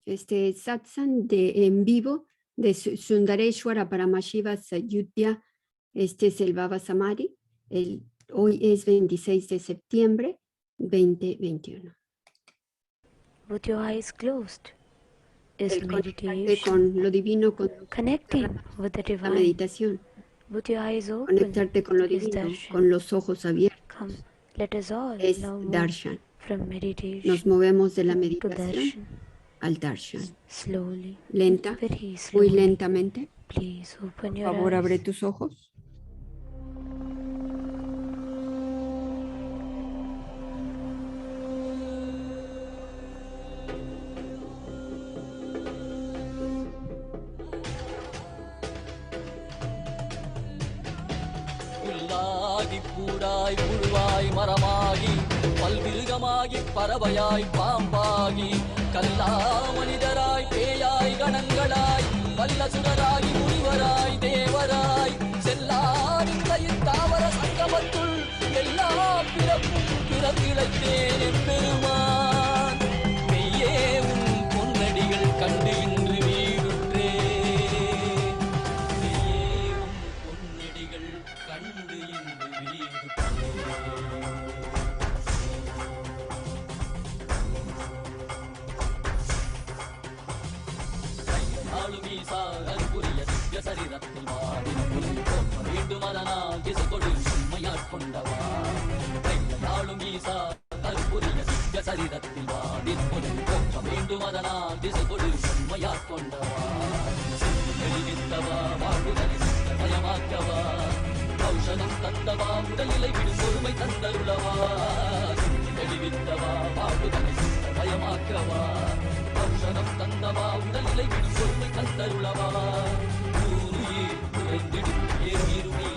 satsang en vivo de Sundareshwara Paramashiva Sayudhya. Este es el Baba Samadhi. Hoy es 26 de septiembre 2021. With your eyes closed is El conectarte meditation. con lo divino, con Connecting with the la divine. meditación. With your eyes open Conectarte con lo is divino, darshan. con los ojos abiertos, Come, let us all es now move darshan. from meditation Nos movemos de la to meditación darshan. al darshan. Slowly, Lenta, very muy slowly. lentamente. Please open Por your favor, abre eyes. tus ojos. பூடாய் புழுவாய் மரமாகி பல்விருகமாகி பறவையாய் பாம்பாகி கல்லா மனிதராய் பேயாய் கணங்களாய் வல்ல சுடராகி முனிவராய் தேவராய் செல்லாவிந்த இத்தாவர சங்கமத்துள் எல்லா பிறப்பும் பிறப்பிழைத்தேன் எம்பெருமான் மெய்யே உன் பொன்னடிகள் கண்டு இன்று வீடுற்றே மெய்யே உன் பொன்னடிகள் கண்டு இன்று வீடுற்றே கையாளும் ஈசா அருகுரிய திவ்ய சரிரத்தில் வாடினும் போற்ற வேண்டும் அதனால் திசுகொடு உண்மையாட்கொண்டவா கையாளும் ஈசா அருகுரிய திவ்ய சரிரத்தில் வாடினும் போற்ற வேண்டும் அதனால் திசுகொடு உண்மையாட்கொண்டவா தெளிவித்தவா வாழ்வுதலை பயமாக்கவா ஔஷதம் தந்தவா உடலிலை விடும் பொறுமை தந்தருளவா தெளிவித்தவா வாழ்வுதலை பயமாக்கவா ஔஷதம் தந்தவா உடலிலை விடும் பொறுமை தந்தருளவா ஊருயிர் குறைந்திடும் ஏறுயிருவா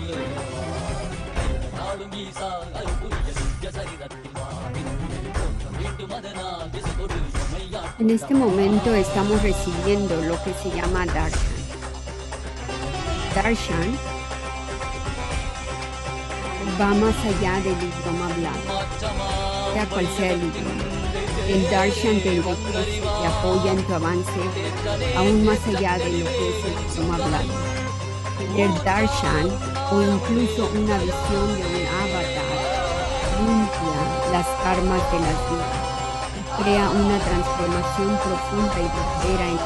நாளும் ஈசா அருகுரிய திவ்ய சரிரத்தில் வாடினும் போற்ற வேண்டும் அதனால் திசுகொடு En este momento estamos recibiendo lo que se llama darshan. Darshan va más allá del idioma hablado, sea cual sea el idioma. El darshan te enriquece y apoya en tu avance aún más allá de lo que es el idioma hablado. El darshan o incluso una visión de un avatar limpia las karmas de las vidas. Crea una transformación profunda y verdadera en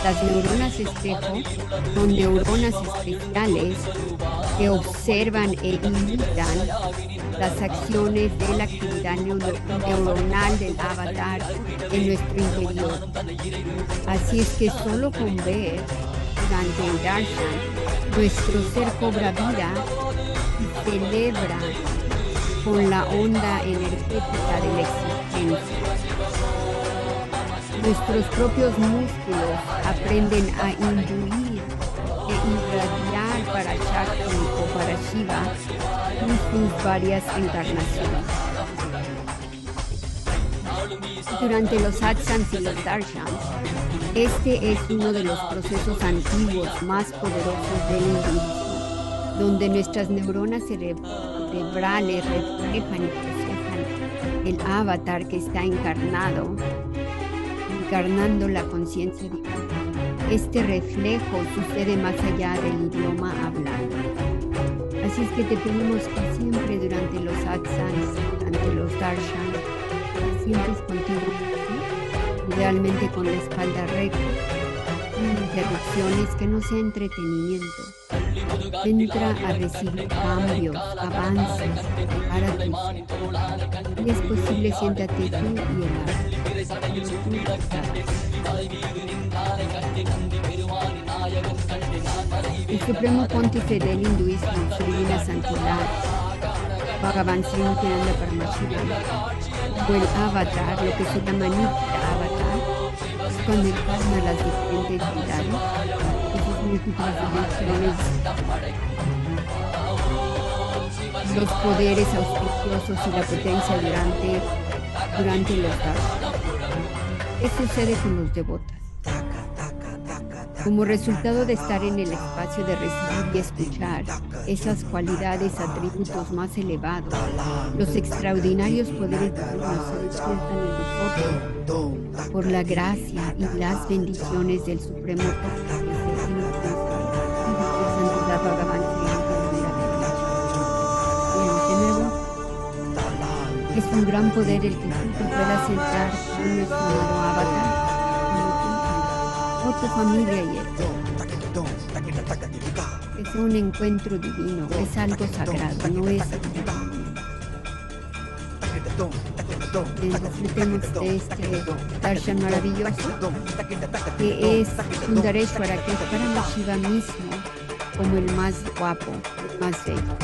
las neuronas espejo son neuronas especiales que observan e imitan las acciones de la actividad neuronal del avatar en nuestro interior. Así es que solo con ver durante el darshan, nuestro ser cobra vida y celebra con la onda energética de la existencia. Nuestros propios músculos aprenden a imbuir e irradiar para Shakti o para Shiva en sus varias encarnaciones. Durante los satsangs y los darshans, este es uno de los procesos antiguos más poderosos del hinduismo, donde nuestras neuronas cerebrales reflejan y procesan el avatar que está encarnando la conciencia divina. Este reflejo sucede más allá del idioma hablado. Así es que te pedimos que siempre durante los satsangs, durante los darshans, te sientes contigo mismo, idealmente con la espalda recta, sin interrupciones, que no sea entretenimiento. Entra a recibir cambios, avances, para tu ser. Si es posible, siéntate tú y el El Supremo Pontífice del Hinduismo, su divina santidad, Bhagavan Sri Nityananda Paramashiva, o el avatar, lo que se llama Nitya Avatar, cuando encarna las diferentes deidades, esas múltiples dimensiones, los poderes auspiciosos y la potencia durante los dados. ¿Qué sucede con los devotas? Como resultado de estar en el espacio de recibir y escuchar, esas cualidades, atributos más elevados, los extraordinarios poderes divinos se despiertan en nosotros por la gracia y las bendiciones del Supremo Pontífice y nuestra santidad Bhagavan Sri de nuevo, es un gran poder el que tú puedas entrar con nuestro amado avatar, o tu familia y él. Es un encuentro divino, es algo sagrado, no es disfrutemos de este darshan maravilloso que es Sundareshwara, que es Paramashiva mismo como el más guapo, el más bello.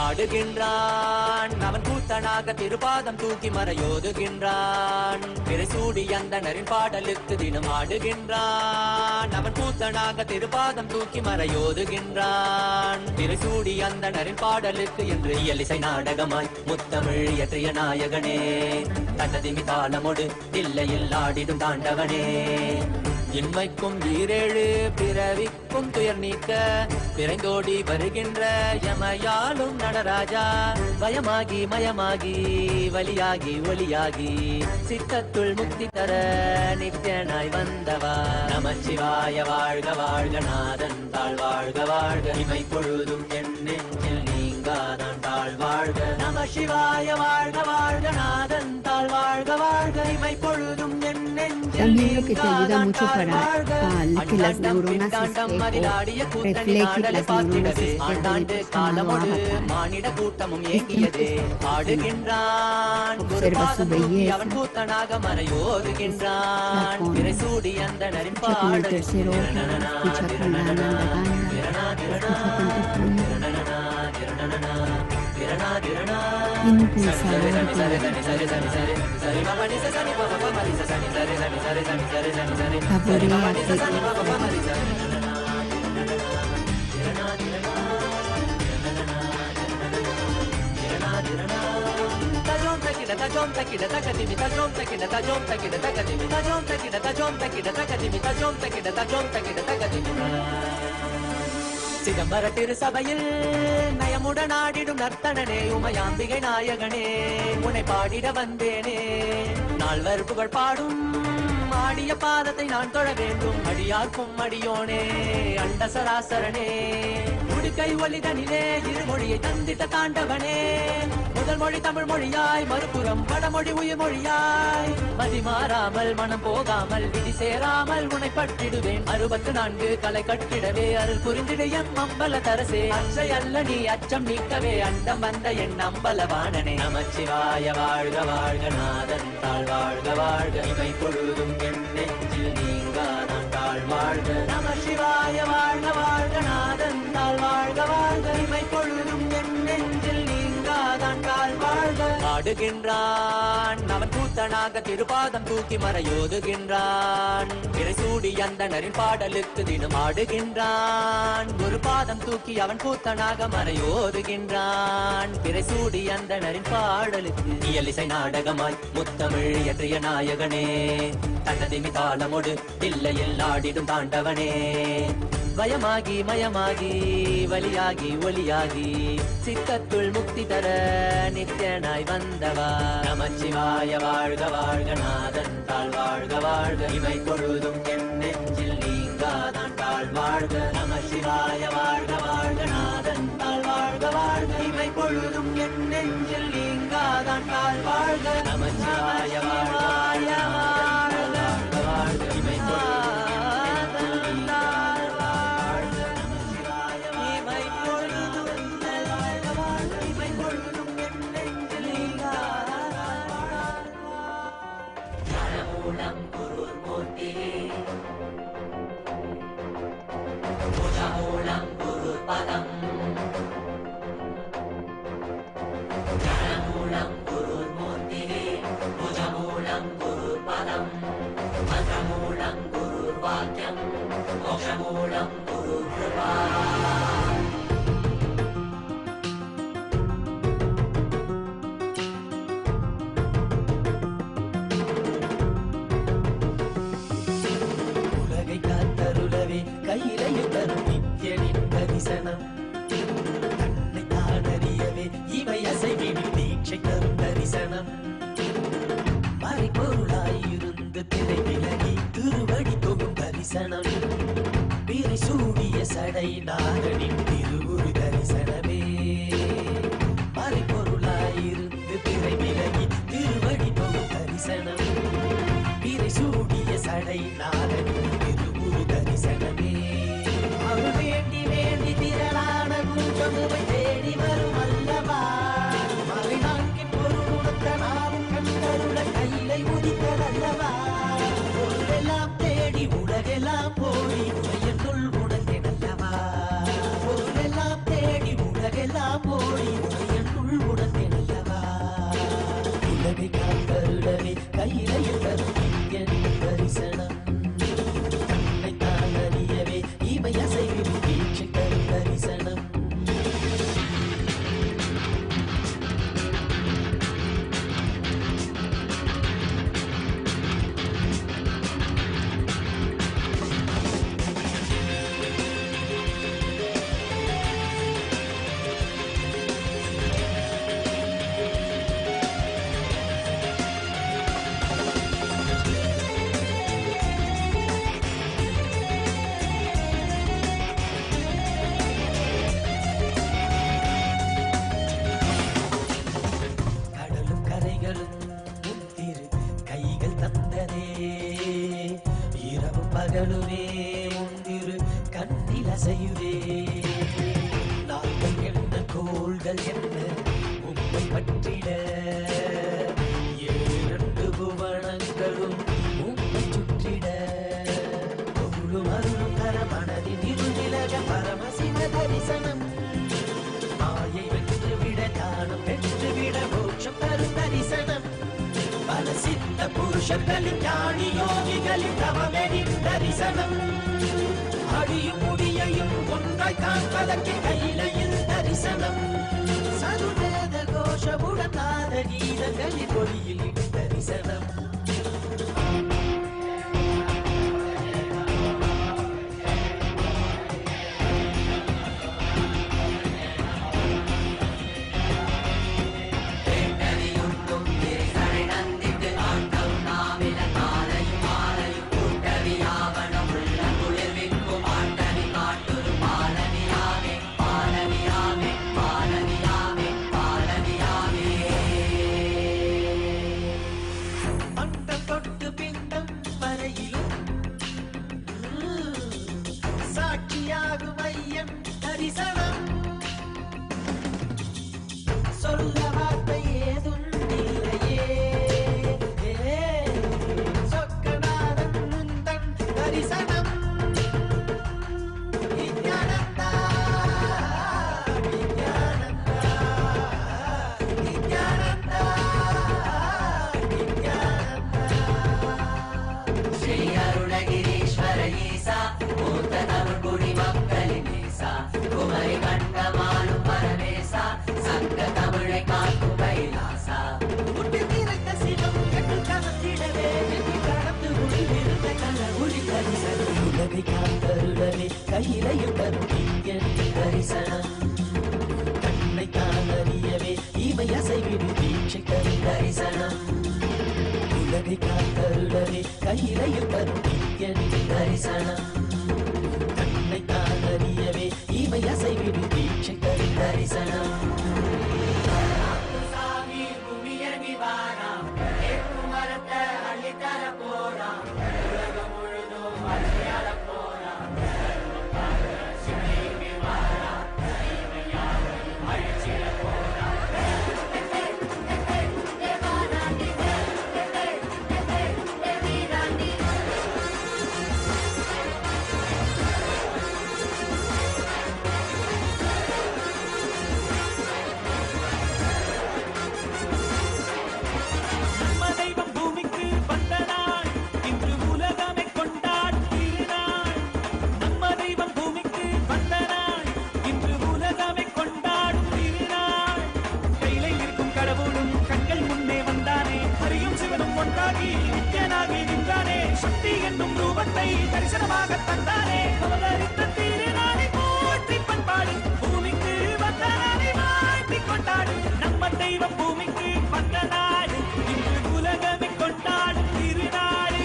ஆடுகின்றான் அவன் கூத்தனாக திருபாதம் தூக்கி மறையோதுகின்றான் பிறைசூடி அந்தணரின் பாடலுக்கு தினம் ஆடுகின்றான் அவன் கூத்தனாக திருபாதம் தூக்கி மறையோதுகின்றான் பிறைசூடி அந்தணரின் பாடலுக்கு என்று இயலிசை நாடகமாய் முத்தமிழ் இயற்றிய நாயகனே தன்னதிமி தாளமொடு தில்லையில் ஆடிடும் தாண்டவனே இன்மைக்கும் ஈரேழு பிறவிக்கும் துயர் நீக்க விரைந்தோடி வருகின்ற யமயாலும் நடராஜா பயமாகி மயமாகி வலியாகி ஒலியாகி சித்தத்துள் முக்தி தர நித்யனாய் வந்தவா நமச்சிவாய வாழ்க வாழ்க நாதன் தாழ் வாழ்க வாழ்க இமை பொழுதும் என் நெஞ்சில் நீங்காதான் தாழ் வாழ்க நம சிவாய வாழ்க வாழ்க நாதன் தாழ் வாழ்க வாழ்க இமை பொழுதும் என் நெஞ்சில் También lo que te ayuda mucho para que las neuronas reflejen las neuronas estén de observa su belleza, escucha con el tercer ojo, escucha con la nandaganda, escucha con tu fondo, impulsador சிதம்பர திருசபையில் நயமுடன் ஆடிடும் நர்த்தனனே உமையாம்பிகை நாயகனே உன்னை பாடிட வந்தேனே நால்வர் புகழ் பாடும் ஆடிய பாதத்தை நான் தொழ வேண்டும் அடியார்க்கும் அடியோனே அண்ட சராசரனே உடுக்கை ஒலிதனிலே இருமொழியை தந்திட்ட தாண்டவனே முதல் மொழி தமிழ் மொழியாய் மறுபுறம் வடமொழி உயிர் மொழியாய் மதி மாறாமல் மனம் போகாமல் விதி சேராமல் உன்னை பற்றிடுவேன் 64 கலை கட்டிடவே அருள் புரிந்திடு எம் அம்பல தரசே அச்சை அல்ல நீ அச்சம் நீக்கவே அண்டம் வந்த என் அம்பலவாணனே நமச்சிவாய வாழ்க வாழ்க நாதன் தாழ் வாழ்க வாழ்க இவை பொழுதும் என் நெஞ்சில் நீங்காதான் தாழ் வாழ்க நம சிவாய வாழ்க வாழ்க நாதன் தாழ் வாழ்க வாழ்க இவை பொழுதும் என் நெஞ்சில் நீங்காதான் தாழ் வாழ்க ஆடுகின்றான் அவன் கூத்தனாக திருபாதம் தூக்கி மறையோதுகின்றான் பிறைசூடி அந்தணரின் பாடலுக்கு தினம் ஆடுகின்றான் ஒரு பாதம் தூக்கி அவன் கூத்தனாக மறையோதுகின்றான் பிறைசூடி அந்தணரின் பாடலுக்கு இயலிசை நாடகமாய் முத்தமிழ் இயற்றிய நாயகனே தன்னதிமி தாளமொடு தில்லையில் ஆடிடும் தாண்டவனே பயமாகி மயமாகி வலியாகி ஒலியாகி சித்தத்துள் முக்தி தர நித்யனாய் வந்தவா நமச்சிவாய வாழ்க வாழ்க நாதன் தாழ் வாழ்க வாழ்க இமை பொழுதும் என் நெஞ்சில் நீங்காதான் தாழ் வாழ்க நம சிவாய வாழ்க வாழ்க நாதன் தாழ் வாழ்க வாழ்க இமை பொழுதும் என் நெஞ்சில் நீங்காதான் தாழ் வாழ்க நம சிவாய வாழ்க வாழ்க வாழ்க இமை பொழுதும் உலகை காத்தருளவே கையிலே தரிசனம் பிறை சூடிய சடை நாதனின் திருவுரு தரிசனமே மறைபொருளாயிருந்து திரை விலகி திருவடி தொழு தரிசனம் பிறை சூடிய சடை நாதனின் திருவுரு தரிசனமே அவர் வேண்டி வேண்டி திரளான கூட்டமுவை தேடி வரும் அல்லவா மறை நான்கின் பொருள் உணர்த்த நாளும் கண்டருள கையிலை உதித்ததல்லவா பொருளெல்லாம் தேடி உலகெல்லாம் போடி உமையனுள் உணர்ந்தே நல்லவா பொருளெல்லாம் தேடி உலகெல்லாம் போடி உமையனுள் உணர்ந்தே நல்லவா உலகை காத்தருளவே கையிலையில் தரும் என் தரிசனம் தன்னை தான் அறியவே இவை அசைவில் தீட்சை தரும் தரிசனம் கடலும் கரைகளும் உன் திரு கைகள் தந்ததே இரவு பகலுமே உன் திரு கண்ணில் அசையுதே நாங்கள் என்ன கோள்கள் என்ன உம்மை பற்றிட இரண்டு புவனங்களும் உம்மை சுற்றிட பொருளும் அருளும் தர மனதின் இருநிலக பரமசிவ தரிசனம் மாயை வென்று விட தானம் பெற்று விட மோட்சம் தரும் தரிசனம் பல சித்த புருஷர்களின் ஞானி யோகிகளின் தவமெனின் தரிசனம் அடியும் முடியையும் ஒன்றாய் காண்பதற்கு கையிலையில் தரிசனம் சதுவேத கோஷமுடன் நாத கீதங்களின் ஒளியில் இடும் தரிசனம் அண்டம் தொட்டு பிண்டம் வரையிலும் சாட்சியாகும் ஐயன் தரிசனம் சொல்ல வார்த்தை ஏதும் இல்லையே சொக்கநாதன் முந்தன் தரிசனம் விஞ்ஞானந்தா விஞ்ஞானந்தா விஞ்ஞானந்தா ஸ்ரீ அருணகிரீஸ்வர ஈசா மூத்த தமிழ் குடி மக்களின் ஈசா குமரி கண்டமாலும் பரமேசா சங்க தமிழை காக்கும் கைலாசா முட்டி நிறைந்த சிவம் எட்டு கலத்திடவே எட்டி கடந்து முடிவிருந்த கல ஒளி தரிசனம் உலகை காத்தருளவே கையிலையும் தரும் என் தரிசனம் கண்ணை தான் அறியவே இவை அசைவிடு தீட்சை தரும் தரிசனம் உலகை காத்தருளவே கையிலையும் தரும் என் தரிசனம் கண்ணை தான் அறியவே இவை அசைவிடு தீட்சை தரும் தரிசனம் சாமி புவிய நிவாராம் மரத்தை அள்ளித்தர போறாம் உலகம் முழுதும் மலையாள போறாம் அழிச்சிட போறாம் தரிசனமாக தந்தானே அவதரித்த திருநாளை போற்றி பண்பாடு பூமிக்கு வந்த நாளை வாழ்த்தி கொண்டாடு நம்ம தெய்வம் பூமிக்கு வந்த நாடு இன்று உலகமே கொண்டாடும் திருநாடு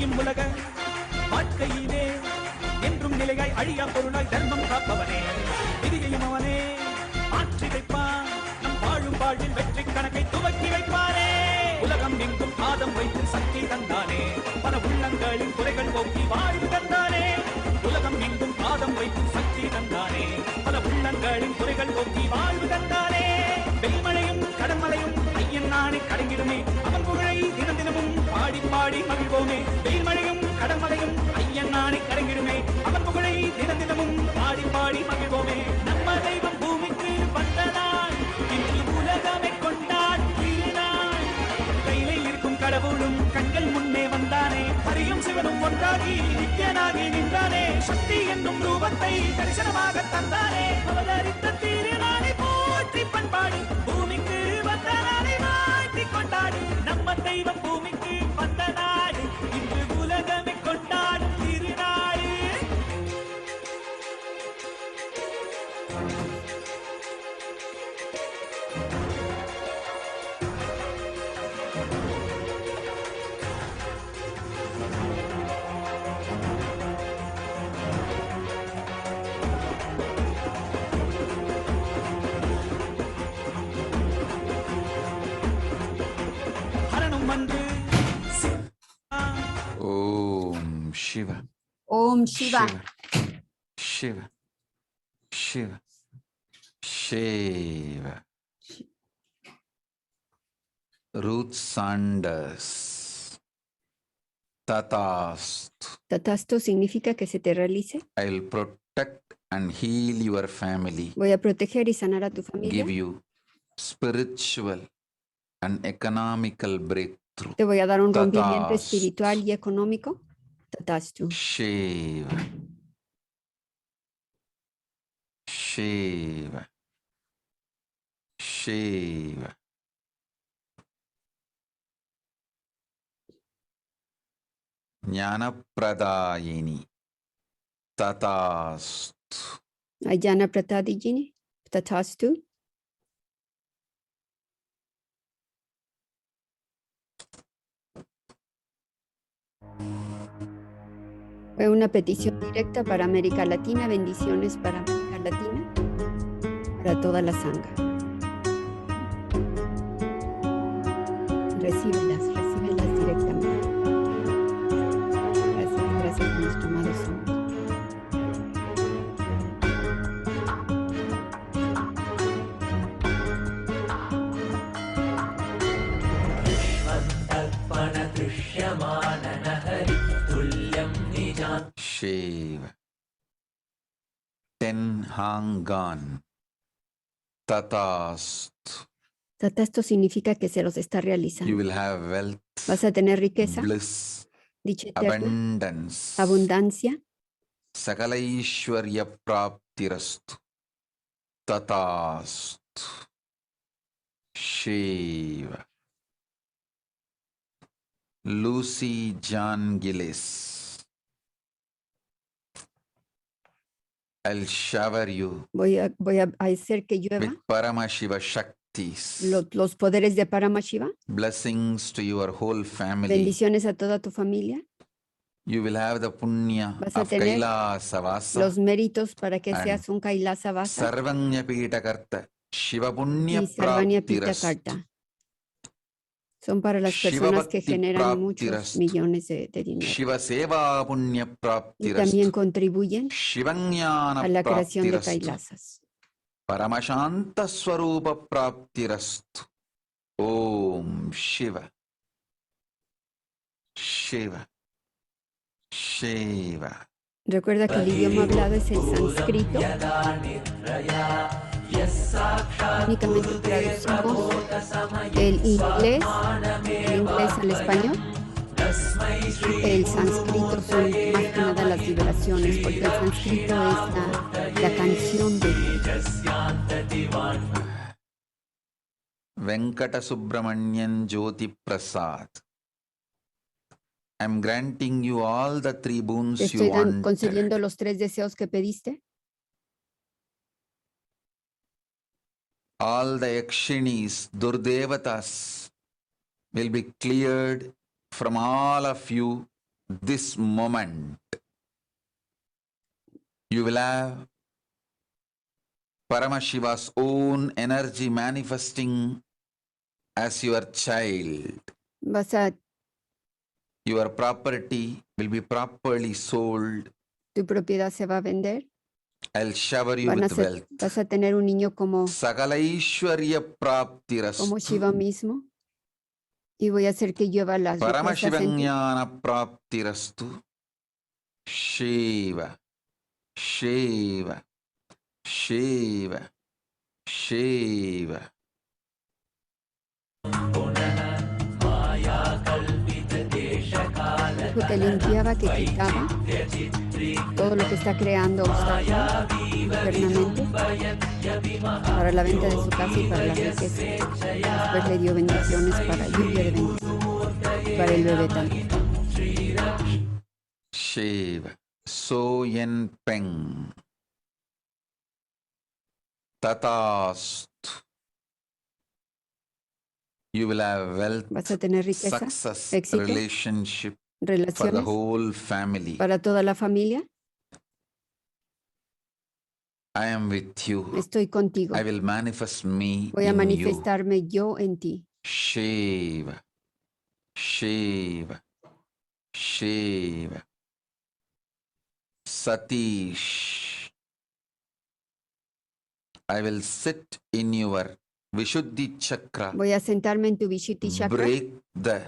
செய்யும் உலக வாழ்க்கையிலே என்றும் நிலையாய் அழியா பொருளாய் தர்மம் காப்பவனே, விதியையும் அவனே மாற்றி வைப்பான். நம் வாழும் வாழ்வில் வெற்றி கணக்கை துவக்கி வைப்பானே. உலகம் எங்கும் பாதம் வைத்து சக்தி தந்தானே, பல உள்ளங்களின் குறைகள் போக்கி வாழ்வு தந்தானே. உலகம் எங்கும் பாதம் வைத்து சக்தி தந்தானே, பல உள்ளங்களின் குறைகள் போக்கி வாழ்வு தந்தானே. வெண்மழையும் கடமழையும் ஐயன் நானே கடங்கிடுமே, அவன் புகழை தினம் தினமும் பாடி பாடி மகிழ்வோமே. வெண்மழையும் கடமழையும் ஐயன் நானே கடங்கிடுமே, அவன் புகழை தினம் தினமும் பாடி பாடி மகிழ்வோமே. நம்ம தெய்வம் பூமிக்கு வந்தனான், இன்று உலகமே கொண்டான் திருநாள். கையிலே இருக்கும் கடவுளும் கண்கள் முன்னே வந்தானே, ஹரியும் சிவனும் ஒன்றாகி நித்யனாகி நின்றானே. சக்தி என்னும் ரூபத்தை தரிசனமாக தந்தானே, அவதரித்த திருநாளை போற்றி பண்பாடி பூமிக்கு வந்த நாளை வாழ்த்தி கொண்டாடு. நம்ம தெய்வம் பூமிக்கு வந்த நாடு, இன்று உலகமே கொண்டாடும் திருநாடு. ஹரணும் வந்து Om Shiva, Om Shiva. Shiva, Shiva, Shiva. Ruth Sanders. Tatastu. Tatasto significa que se te realice. I'll protect and heal your family. Voy a proteger y sanar a tu familia. Give you spiritual and economical breakthrough. Te voy a dar un rompimiento Tatastu. espiritual y económico. Tatastu. Shiva. Shiva. Shiva. Jnanapradaayini. Tatastu. Ayana Pratadijini. Tatastu. Fue una petición directa para América Latina. Bendiciones para América Latina. Para toda la sangha. Recíbelas directamente. Gracias, nuestro amado Sol. Shiva. Tenhangan. Tatastu. Tatasto significa que se los está You realizando. will have wealth, Vas a tener riqueza, bliss, dicha eterna, abundance. abundancia. Sakalaishwarya praptirastu. Tatastu. Shiva. Lucy John Gillis. I'll shower you Voy a hacer que llueva with Paramashiva Shaktis. los poderes de Paramashiva. Blessings to your whole family. Bendiciones a toda tu familia. You will have the punya Vas a of tener Kailasa Vasa. Los méritos para que And seas un Kailasa Vasa Sarvanya Pitakarta. Shiva Punya y Sarvanya Praptirastu. Pitakarta. Son para las Shiva personas que Bhakti generan muchos Praptirastu. millones de dinero. Shiva Seva Punya Y Praptirastu. también contribuyen Shivanyana a la creación de Praptirastu. Kailasas. Paramashanta Swarupa Praptirastu. Om Shiva. Shiva. Shiva. Recuerda que el idioma hablado es el sánscrito. Únicamente traducimos el inglés al español. El sánscrito son más que nada las vibraciones, porque el sánscrito es la canción de Venkata Subramanian Jyoti Prasad. I'm granting you all the three boons Te you estoy wanted. concediendo los 3 deseos que pediste. All the Yakshinis, Durdevatas will be cleared from all of you this moment, you will have Paramashiva's own energy manifesting as your child. Vas a, Your property will be properly sold. tu propiedad se va a vender. I'll shower you with wealth. Vas a tener un niño como Sagalaishwarya praptirastu. Shiva mismo. Y voy a hacer que llueva las riquezas en ti. Paramashivanyana praptirastu. Shiva, Shiva, Shiva, Shiva. Dijo que limpiaba, que quitaba todo lo que está creando obstáculos internamente para la venta de su casa y para la riqueza. Después le dio bendiciones para lluvia de bendiciones para el bebé también. Shiva, So Yen Peng. Tatastu. You will have wealth, Vas a tener riqueza, success, éxito, relationship for the relaciones whole family. para toda la familia. I am with you. Estoy contigo. I will manifest me Voy a in you. manifestarme yo en ti. Shiva, Shiva, Shiva. Satish. I will sit in your Vishuddhi Chakra. Voy a sentarme en tu Vishuddhi Chakra. Break the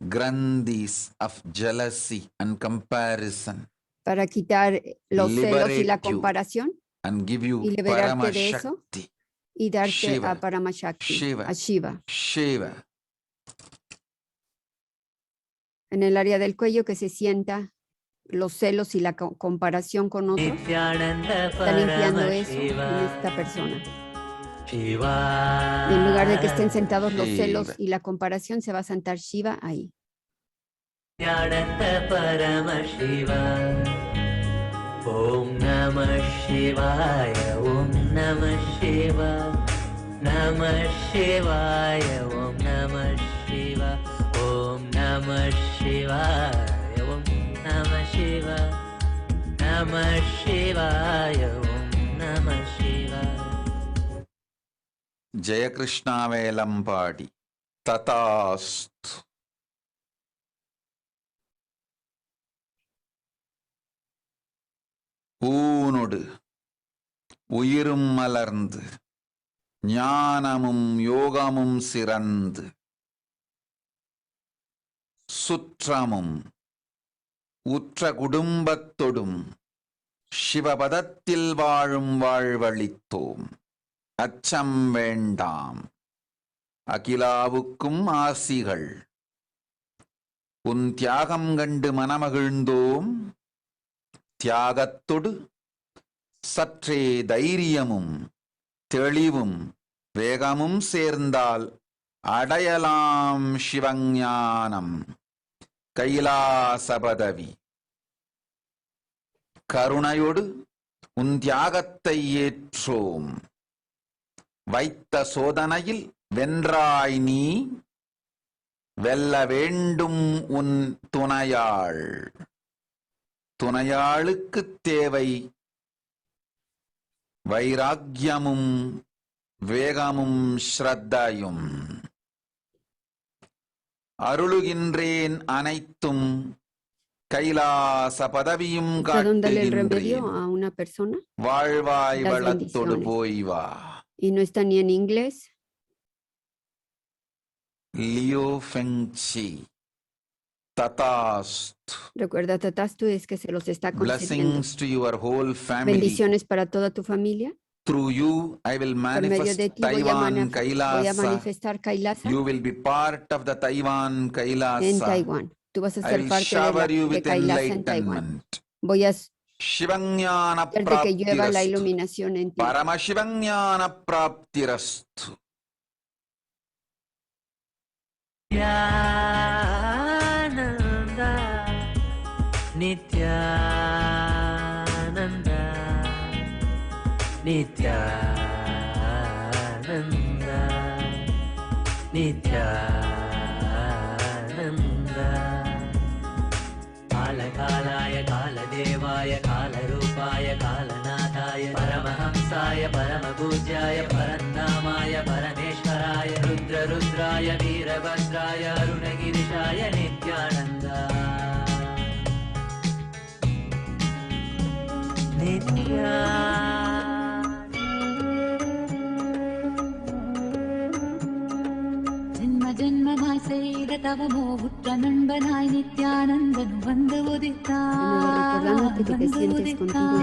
grandis of jealousy and comparison Para quitar los celos y la Liberate you. comparación and give you Y liberarte Parama de eso. Shakti. y darte Shiva. a Paramashakti, Shiva. a Shiva. Shiva. En el área del cuello que se sienta los celos y la comparación con otros. Está limpiando eso en esta persona. Y en lugar de que estén sentados los celos Shiva. y la comparación, se va a sentar Shiva ahí. Om Namah Shivaya, Om Namah Shivaya, Namah Shivaya, Om Namah Shivaya, Om Namah Shivaya, Om Namah Shivaya, Namah Shivaya, Om Namah Shivaya. Jaya Krishna Velampadi. Tatastu. ஊனொடு உயிரும் மலர்ந்து ஞானமும் யோகமும் சிறந்து சுற்றமும் உற்ற குடும்பத்தொடும் சிவபதத்தில் வாழும் வாழ்வளித்தோம். அச்சம் வேண்டாம். அகிலாவுக்கும் ஆசிகள். உன் தியாகம் கண்டு மனமகிழ்ந்தோம். தியாகத்தொடு சற்றே தைரியமும் தெளிவும் வேகமும் சேர்ந்தால் அடையலாம் சிவஞானம் கைலாசபதவி. கருணையோடு உன் தியாகத்தை ஏற்றோம். வைத்த சோதனையில் வென்றாய் நீ. வெல்ல வேண்டும் உன் துணையாள். துணையாளுக்கு தேவை வைராக்கியமும் வேகமும் ஸ்ரத்தையும். அருளுகின்றேன் அனைத்தும் கைலாச பதவியும் Dándole el remedio காட்டுகின்றேன். a una persona வாழ்வாய் las வளத்தோடு bendiciones. போய் வா. y no está ni en inglés. லியோ ஃபெங்சி. Tatastu. Recuerda, Tatastu es que se los está concediendo. Blessings to your whole family. Bendiciones para toda tu familia. Through you, I will Por medio manifest de ti voy a Taiwan voy a Kailasa. manifestar Kailasa You will be part of the Taiwan en Kailasa. Taiwan. Tú vas a I ser will parte shower you de with Kailasa en Taiwan. enlightenment. Voy a Shivanyana hacer de que llueva la praptirastu. iluminación en ti. Paramashivanyana praptirastu. Nityananda, Nityananda, Nityananda, Nityananda, कालदेवाय कालरूपाय कालनाथाय परमहंसाय परमपूज्याय परन्नामाय परमेश्वराय रुद्ररुद्राय वीरभद्राय अरुणगिरिशाय नित्यानन्द ஜென்ம ஜென்மமாய் செய்த தவமோ உற்ற நண்பனாய் நித்யானந்தன் வந்து உதித்தான் recordándote que te sientes contigo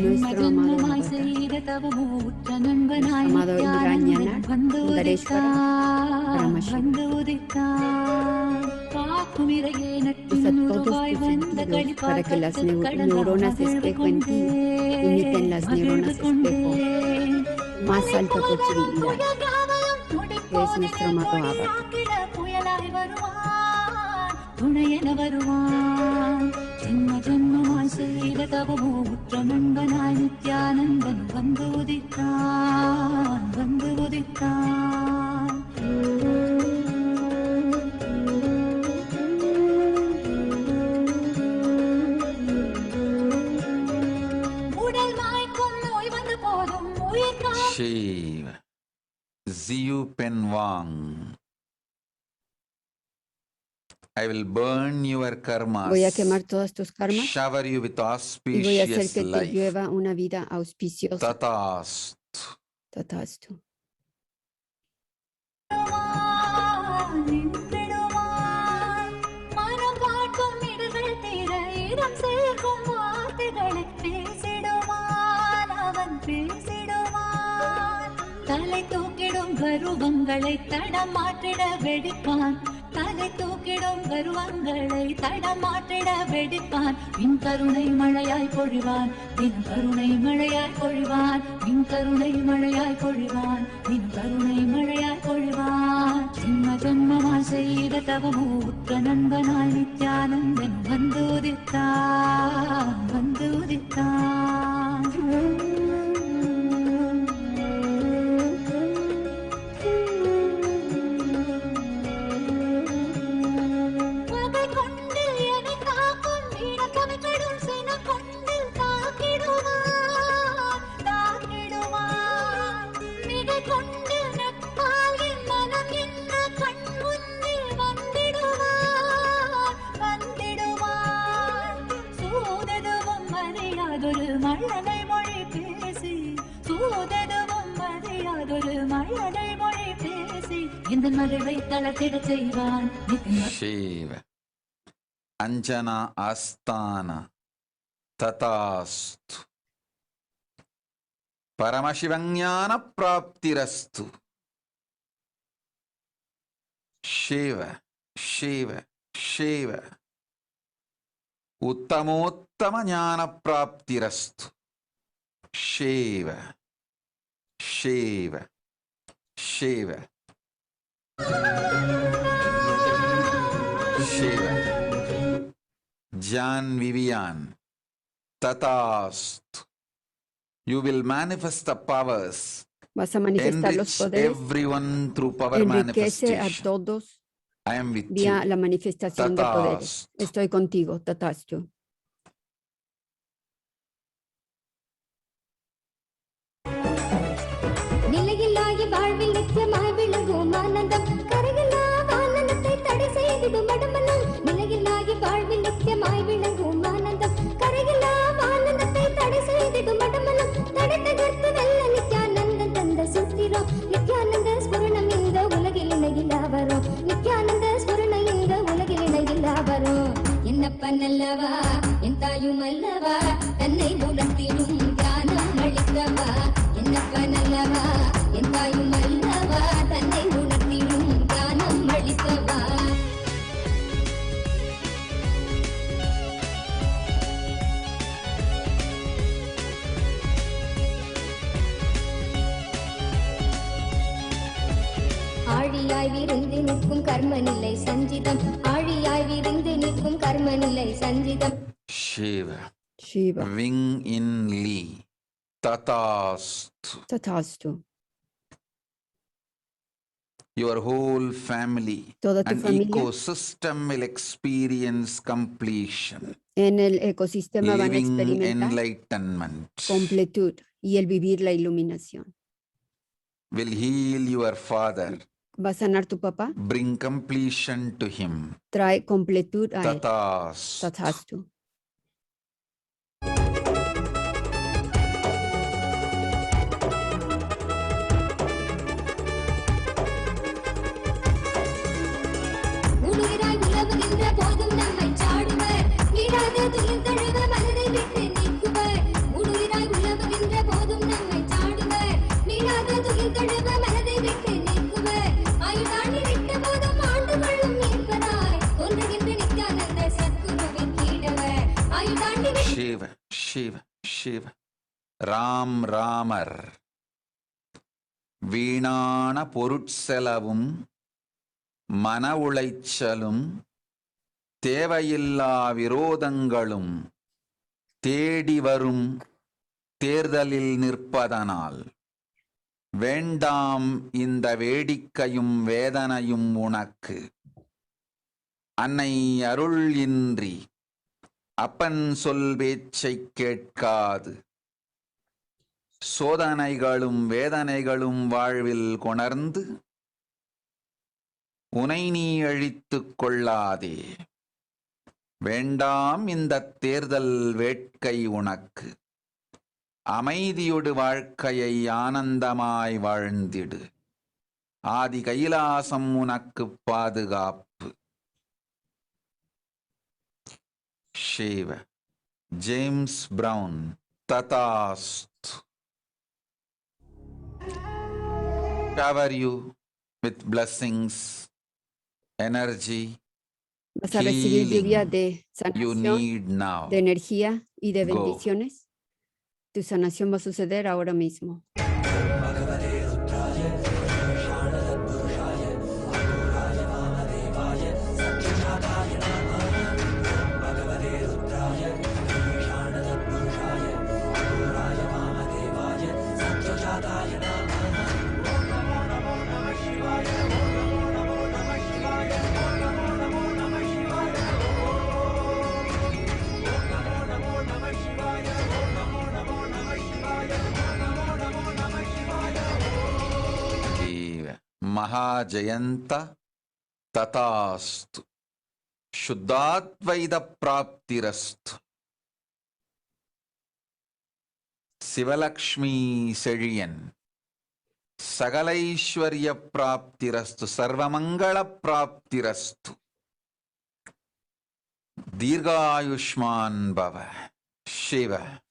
mismo y ஜென்ம nuestro amado ஜென்மமாய் avatar. செய்த தவமோ உற்ற நண்பனாய் Amado நித்யானந்தன் Indrañana, வந்து Sundareshwara, உதித்தான் Paramashiva. வந்து உதித்தான் காக்கும் இறையே Usa நட்டின் todos உருவாய் tus வந்த sentidos களிப்பால் para que las கட்டது கடந்தால் neuronas மகிழ்வு espejo en ti கொண்டேன் imiten las மகிழ்வு neuronas espejo. கொண்டேன் Más alta posibilidad, que es nuestro amado avatar. புயலாய் வருவான் துணையென வருவான் ஜென்ம ஜென்மமாய் செய்த தவமோ உற்ற நண்பனாய் நித்யானந்தன் வந்து உதித்தான் வந்து உதித்தான் உடல் மாய்க்கும் நோய் வந்த போதும் உயிர் Shiva. Ziyu Penwang. I will burn your karmas. Voy a quemar todas tus karmas Shower you with y voy a hacer auspicious que te life. llueva una vida auspiciosa. Tatastu. Tatastu. நின்றிடுவான் மனம் காட்டும் இடர்கள் தீர இடம் சேர்க்கும் வார்த்தைகளை பேசிடுவான் அவன் பேசிடுவான் தலை தூக்கிடும் கருவங்களை தடம் மாற்றிட வெடிப்பான் தலை தூக்கிடும் கருவங்களை தடம் மாற்றிட வெடிப்பான் பின் கருணை மழையாய் பொழிவான் பின் கருணை மழையாய் பொழிவான் பின் கருணை மழையாய் பொழிவான் பின் கருணை மழையாய் பொழிவான் ஜென்ம ஜென்மமாய் செய்த தவமோ உற்ற நண்பனாய் நித்யானந்தன் வந்து உதித்தான் வந்து உதித்தான் பகை கொண்டு என்னை காக்கும் இடக்கவை கடும் சினம் கொண்டு தாக்கிடுவான் தாக்கிடுவான் மிகை கொண்டு நட்பால் என் மனம் என்ற கண் முன்னில் வந்திடுவான் வந்திடுவான் சூததுவும் அறியாதொரு மழலை மொழி பேசி சூததுவும் அறியாதொரு மழலை மொழி பேசி இந்த மகிழ்வை தளத்திட செய்வான் Shiva. Anjana Asthana. Tatastu. Paramashivanyana Praptirastu. Shiva. Shiva. Shiva. Uttamottama Jnana Praptirastu. Shiva. Shiva. Shiva. Shiva. Jan Vivian. Tatastu. You will manifest the powers. Vas a manifestar los Enrich poderes. everyone through power Enriquece a manifestation. todos I am with vía you. la manifestación de poderes. Tatastu. Estoy contigo, Tatastu. நிலையில்லாய வாழ்வில் நித்தியமாய் விளங்கும் ஆனந்தம் கரையில்லா ஆனந்தத்தை தடை செய்திடும் அடமனம் நிலையில்லாய வாழ்வில் நித்தியமாய் விளங்கும் ஆனந்தம் கரையில்லா ஆனந்தத்தை தடை செய்திடும் அடமனம் தடை தகர்த்து வெல்ல நித்யானந்தம் தந்த சுத்திரம் நித்யானந்த ஸ்புரணம் இந்த உலகில் இணையில்லா வரும் நித்யானந்த ஸ்புரணம் இந்த உலகில் இணையில்லா வரும் என்னப்ப நல்லவா என் தாயும் அல்லவா தன்னை உணர்த்திடும் ஞானம் அளித்தவா என்னப்ப நல்லவா என் தாயும் அல்லவா தன்னை உணர்த்திடும் ஞானம் அளித்தவா ஆழியாய் விருந்து நிற்கும் கர்மநிலை சஞ்சிதம் ஆழியாய் விருந்து நிற்கும் கர்மநிலை சஞ்சிதம் Shiva. Shiva. Wing in Lee. Tatastu. Tatastu. your whole family Toda tu and familia ecosystem will experience completion, en el ecosistema van a living experimentar enlightenment, completud y el vivir la iluminación. will heal your father, Va a sanar tu papá, bring completion to him. trae completud a él. Tathast. Tathastu. உயிராய் உலவுகின்ற போதும் நம்மை சாடுவர் விடாத துயில் தழுவ மனதை விட்டு நீக்குவர் உயிராய் உலவுகின்ற போதும் நம்மை சாடுவர் விடாத துயில் தழுவ மனதை விட்டு நீக்குவர் ஆயுதாண்டி விட்ட போதும் ஆண்டு கொள்ளும் மீட்பராய் தோன்றுகின்ற Nityananda சத்குருவின் கீழவர் ஆயுதாண்டி Shiva, Shiva, Shiva. Ram Ramar வீணான பொருட்செலவும் மன உளைச்சலும் தேவையில்லா விரோதங்களும் தேடி வரும் தேர்தலில் நிற்பதனால் வேண்டாம் இந்த வேடிக்கையும் வேதனையும் உனக்கு. அன்னை அருள் இன்றி அப்பன் சொல் பேச்சைக் கேட்காது சோதனைகளும் வேதனைகளும் வாழ்வில் கொணர்ந்து உனை நீ அழித்துக் கொள்ளாதே. வேண்டாம் இந்த தேர்தல் வேட்கை உனக்கு. அமைதியொடு வாழ்க்கையை ஆனந்தமாய் வாழ்ந்திடு. ஆதி கைலாசம் உனக்கு பாதுகாப்பு. Shiv. James Brown. Tatast. Cover you with blessings, energy, Vas a recibir lluvia healing de you sanación, need now. de energía y de Go. bendiciones. Tu sanación va a suceder ahora mismo. Mahajayanta Tathastu. Shuddhadvaita Praptirastu. Sivalakshmi Seliyan. Sagalaishwarya Praptirastu. Sarvamangala Praptirastu. Dirghayushman Bhava. Shiva.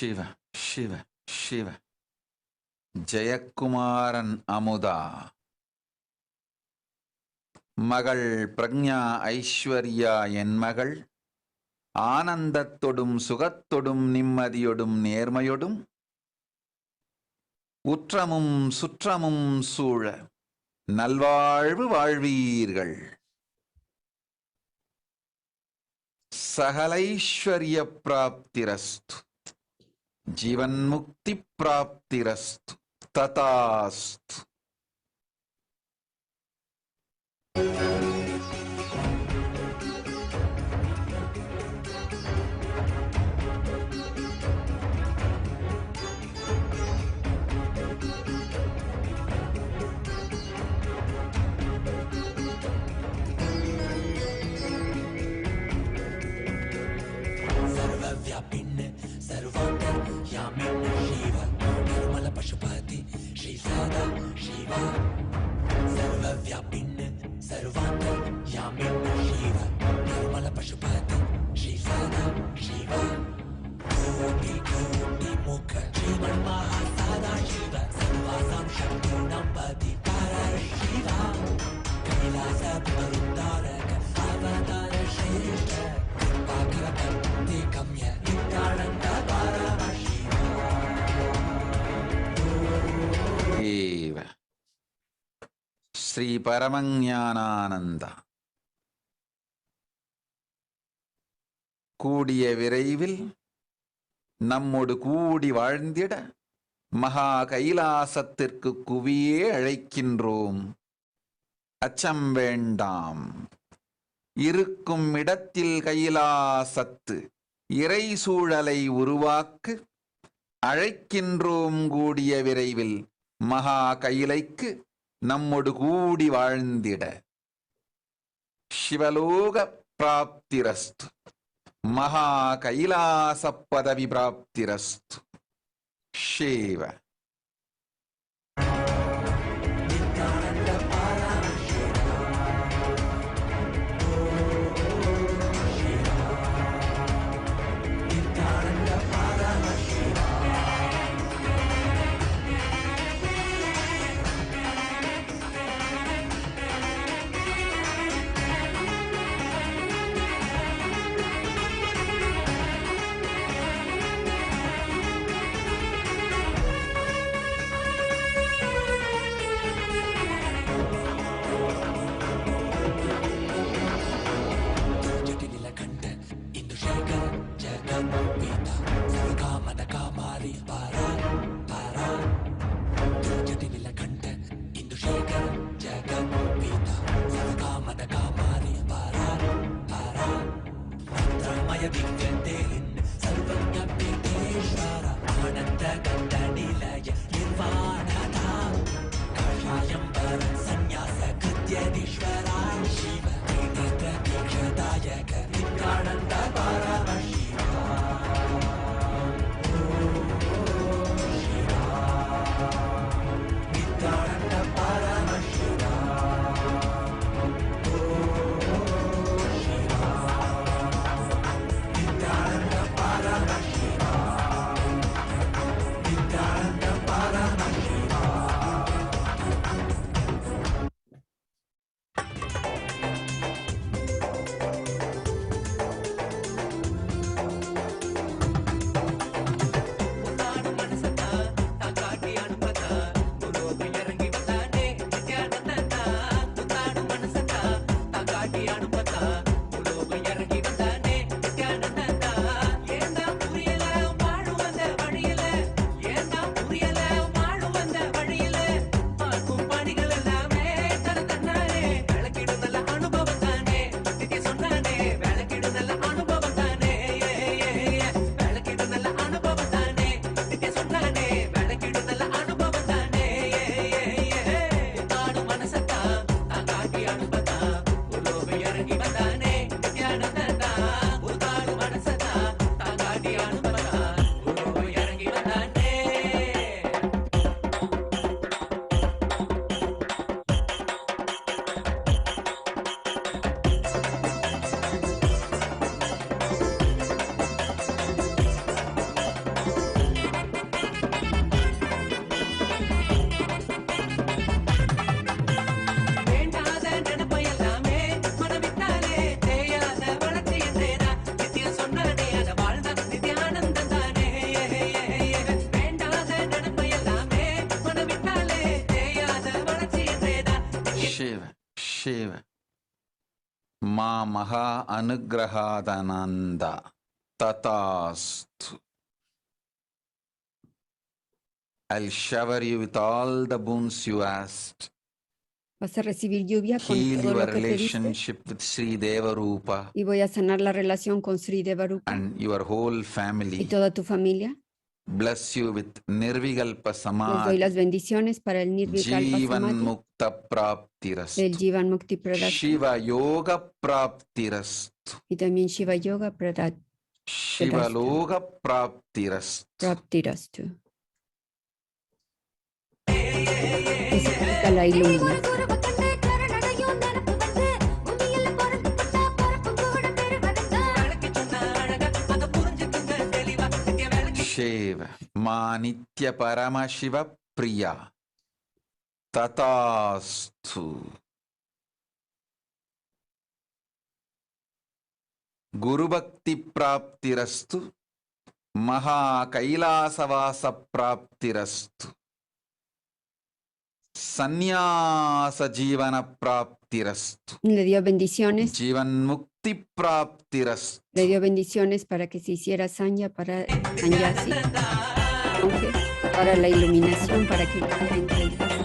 Shiva, Shiva, Shiva. Jayakumaran Amudha. மகள் பிரக்ஞா ஐஸ்வர்யா என் மகள் ஆனந்தத்தொடும் சுகத்தொடும் நிம்மதியொடும் நேர்மையொடும் உற்றமும் சுற்றமும் சூழ நல்வாழ்வு வாழ்வீர்கள். சகலைஸ்வர்ய பிராப்திரஸ்து. जीवन्मुक्ति प्राप्तिरस्तु. तथास्तु. ஸ்ரீ பரமஞானானந்த கூடிய விரைவில் நம்மோடு கூடி வாழ்ந்திட மகா கைலாசத்திற்கு குவியே அழைக்கின்றோம். அச்சம் வேண்டாம். இருக்கும் இடத்தில் கைலாசத்து இறை சூழலை உருவாக்கு அழைக்கின்றோம். கூடிய விரைவில் மகா கைலைக்கு நம்மோடு கூடி வாழ்ந்திட. சிவலோக பிராப்திரஸ்து. மகா கைலாச பதவி பிராப்திரஸ்து. शिव शिव मा महा अनुग्रहादनंद तथास्तु. I'll shower you with all the boons you asked. Vas a recibir lluvia con Heal todo your lo que pediste. relationship with Sri Devarupa Y voy a sanar la relación con Sri Devarupa and your whole y family. toda tu familia. Bless you with Nirvikalpa Les doy Samadhi. las bendiciones para el Nirvikalpa Jivan Samadhi, Mukta el Praptirastu. Jivan Mukti Pradashtu Shiva Yoga Praptirastu. y también Shiva Yoga Shiva Loga Praptirastu. Praptirastu. Que significa la iluminación. Shiv मा नित्य परम शिव प्रिया तथास्तु. गुरुभक्ति प्राप्तिरस्तु. महा कैलासवास प्राप्तिरस्तु. సన్యాస జీవన ప్రాప్తిరస్తు. Le dio bendiciones. జీవన్ముక్తి ప్రాప్తిరస్తు. Le dio bendiciones para que se hiciera sanya para sanyasi, monje, para la iluminación, para que entre el paso.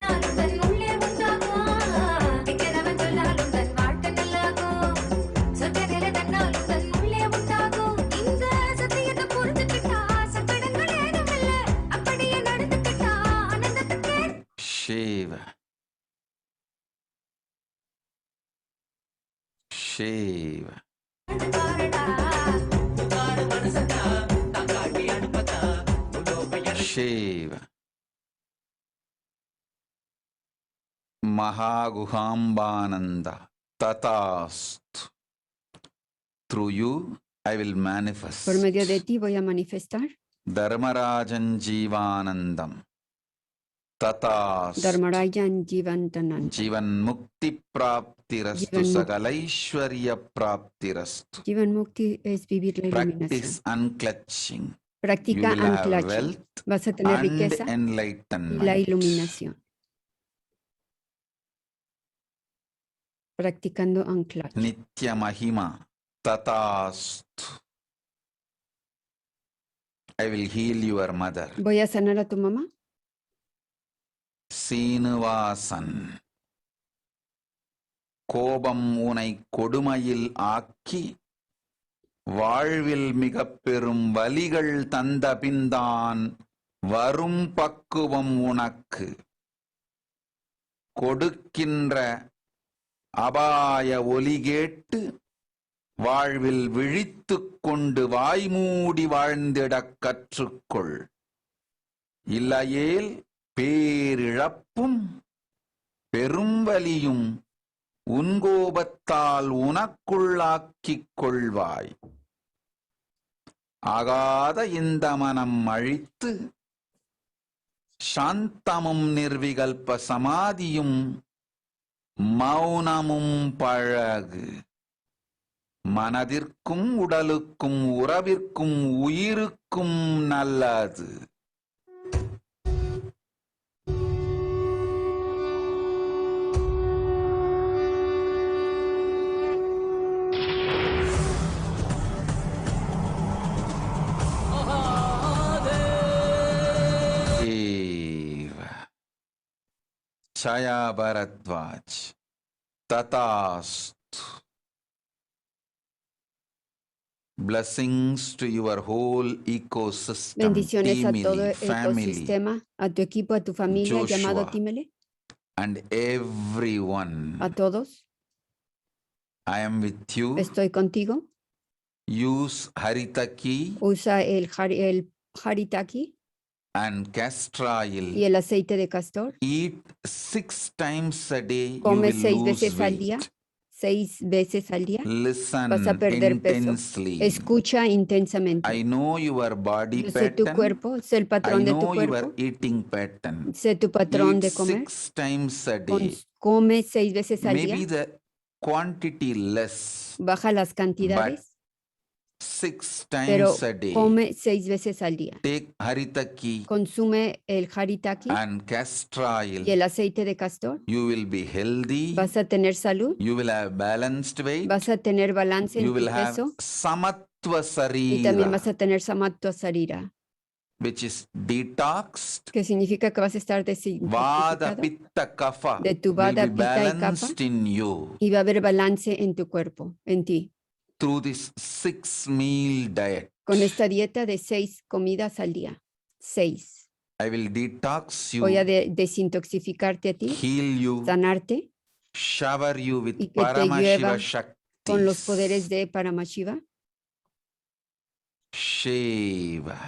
தன் உள்ளே உண்டாகும் திக்கனவன் சொல்லாலும் தன் வாழ்க்கை நல்லாகும் சொர்க்கத்தில தன்னாலும் தன் உள்ளே உண்டாகும் இந்த சத்தியத்தை புரிஞ்சுக்கிட்டா சங்கடங்கள் ஏதும் இல்ல அப்படியே நடந்துக்கிட்டா ஆனந்தத்துக்கே శివ శివ பாரடா శివ మహాగుహాంబానంద తథాస్తు. Through you I will Por manifest medio de ti voy a manifestar Dharmarajan Jeevanandam తథాస్తు. Dharmarajan Jivantanan. జీవన్ముక్తి ప్రాప్తిరస్తు. జీవన్ముక్తి. సకలైశ్వర్య ప్రాప్తిరస్తు. Jivan Mukti es vivir la practice iluminación. Unclutching. Practica anclaje. Wealth Vas a tener and riqueza y la enlightenment. iluminación. Practicando anclaje. నిత్య మహిమ తథాస్తు. I will heal your mother. Voy a sanar a tu mamá. Srinivasan கோபம் உனை கொடுமையில் ஆக்கி வாழ்வில் மிக பெரும் வலிகள் தந்த பின்தான் வரும் பக்குவம் உனக்கு. கொடுக்கின்ற அபாய ஒலி கேட்டு வாழ்வில் விழித்துக் கொண்டு வாய்மூடி வாழ்ந்திடக் கற்றுக்கொள். இல்லையேல் பேரிழப்பும் பெரும் வலியும் உன்கோபத்தால் உனக்குள்ளாக்கிக் கொள்வாய். ஆகாத இந்த மனம் அழித்து சாந்தமும் நிர்விகல்ப சமாதியும் மௌனமும் பழகு. மனதிற்கும் உடலுக்கும் உறவிற்கும் உயிருக்கும் நல்லது. Chaya Bharadwaj Tatastu. Blessings to your whole ecosystem, Bendiciones a todo Timili el family, ecosistema, a tu equipo, a tu familia Joshua. llamado Timele, and everyone. a todos. I am with you. Estoy contigo. Use Haritaki Usa el haritaki and castor oil. y el aceite de castor. Eat 6 times a day. Come You will 6 lose veces al día. weight. 6 veces al día. Listen Vas a perder peso. intensely. Escucha intensamente. I know your body Yo sé tu pattern. cuerpo, sé el I patrón de tu know your cuerpo, eating pattern. sé tu patrón Eat de comer. 6 times a Con- day. Come 6 veces al Maybe día. the quantity less. Baja las cantidades, 6 pero times a day. come 6 veces al día. Take haritaki Consume el haritaki and castor oil. y el aceite de castor. You will be healthy. Vas a tener salud, You will have balanced weight. vas a tener balance en You tu will have peso samatva y también vas sarira, a tener samatva sarira, which is detoxed. que significa que vas a estar Vada desintoxicado pitta kapha de tu will vada, be pitta y kapha. balanced in you y va a haber balance en tu cuerpo, en ti. through this 6 meal diet. Con esta dieta de 6 comidas al día. 6. I will detox you, Voy a desintoxicarte a ti, heal you, sanarte shower you with y que te Paramashiva llueva con los Shaktis. poderes de Paramashiva. Shiva.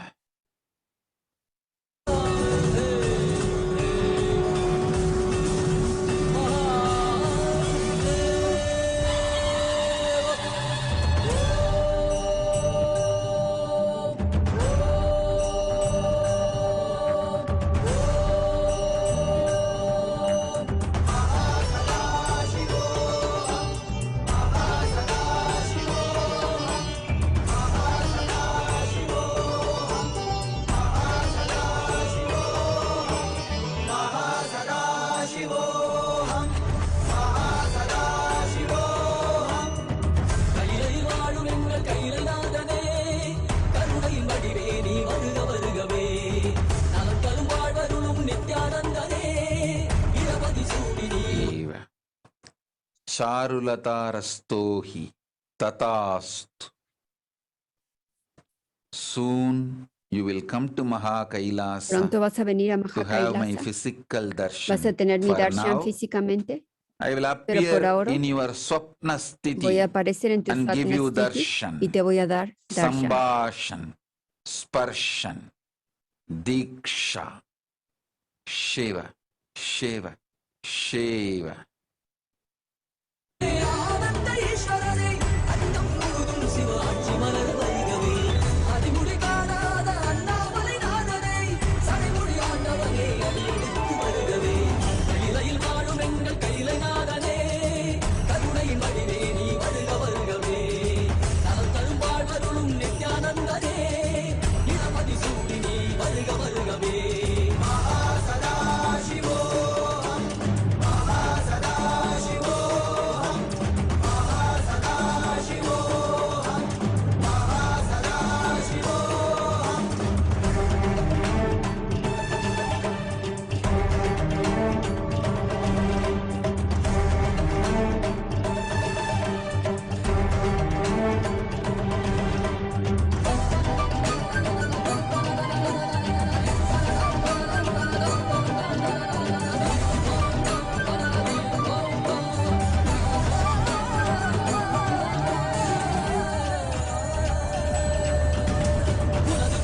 चारुलतारस्तो हि तथास्तु. Soon you will come to Mahakailasa Pronto vas a venir a to have my Mahakailasa. physical darshan. Vas a tener mi For darshan now, físicamente. I will Pero por appear ahora in your swapna voy sthiti a aparecer en tu and give you Swapna Sthiti darshan, y te voy a dar darshan. sambhashan, sparshan, diksha, shiva, shiva, shiva. ஆனந்த ஈஸ்வரனே அண்டம் முழுதும் சிவாட்சி மலர் வைகவே அதிமுடி காணாத அண்ணாமலை நாதனே சடைமுடி ஆண்டவனே அடியெடுத்து வருகவே கையிலையில் வாழும் எங்கள் கையிலை நாதனே கருணையின் வடிவே நீ வருக வருகவே நலம் தரும் வாழ்வருளும் நித்யானந்தனே இளமதி சூடி நீ வருக வருகவே மகா சதா சிவோஹம் மகா சதா சிவோஹம் மகா சதா சிவோஹம் மகா சதா சிவோஹம்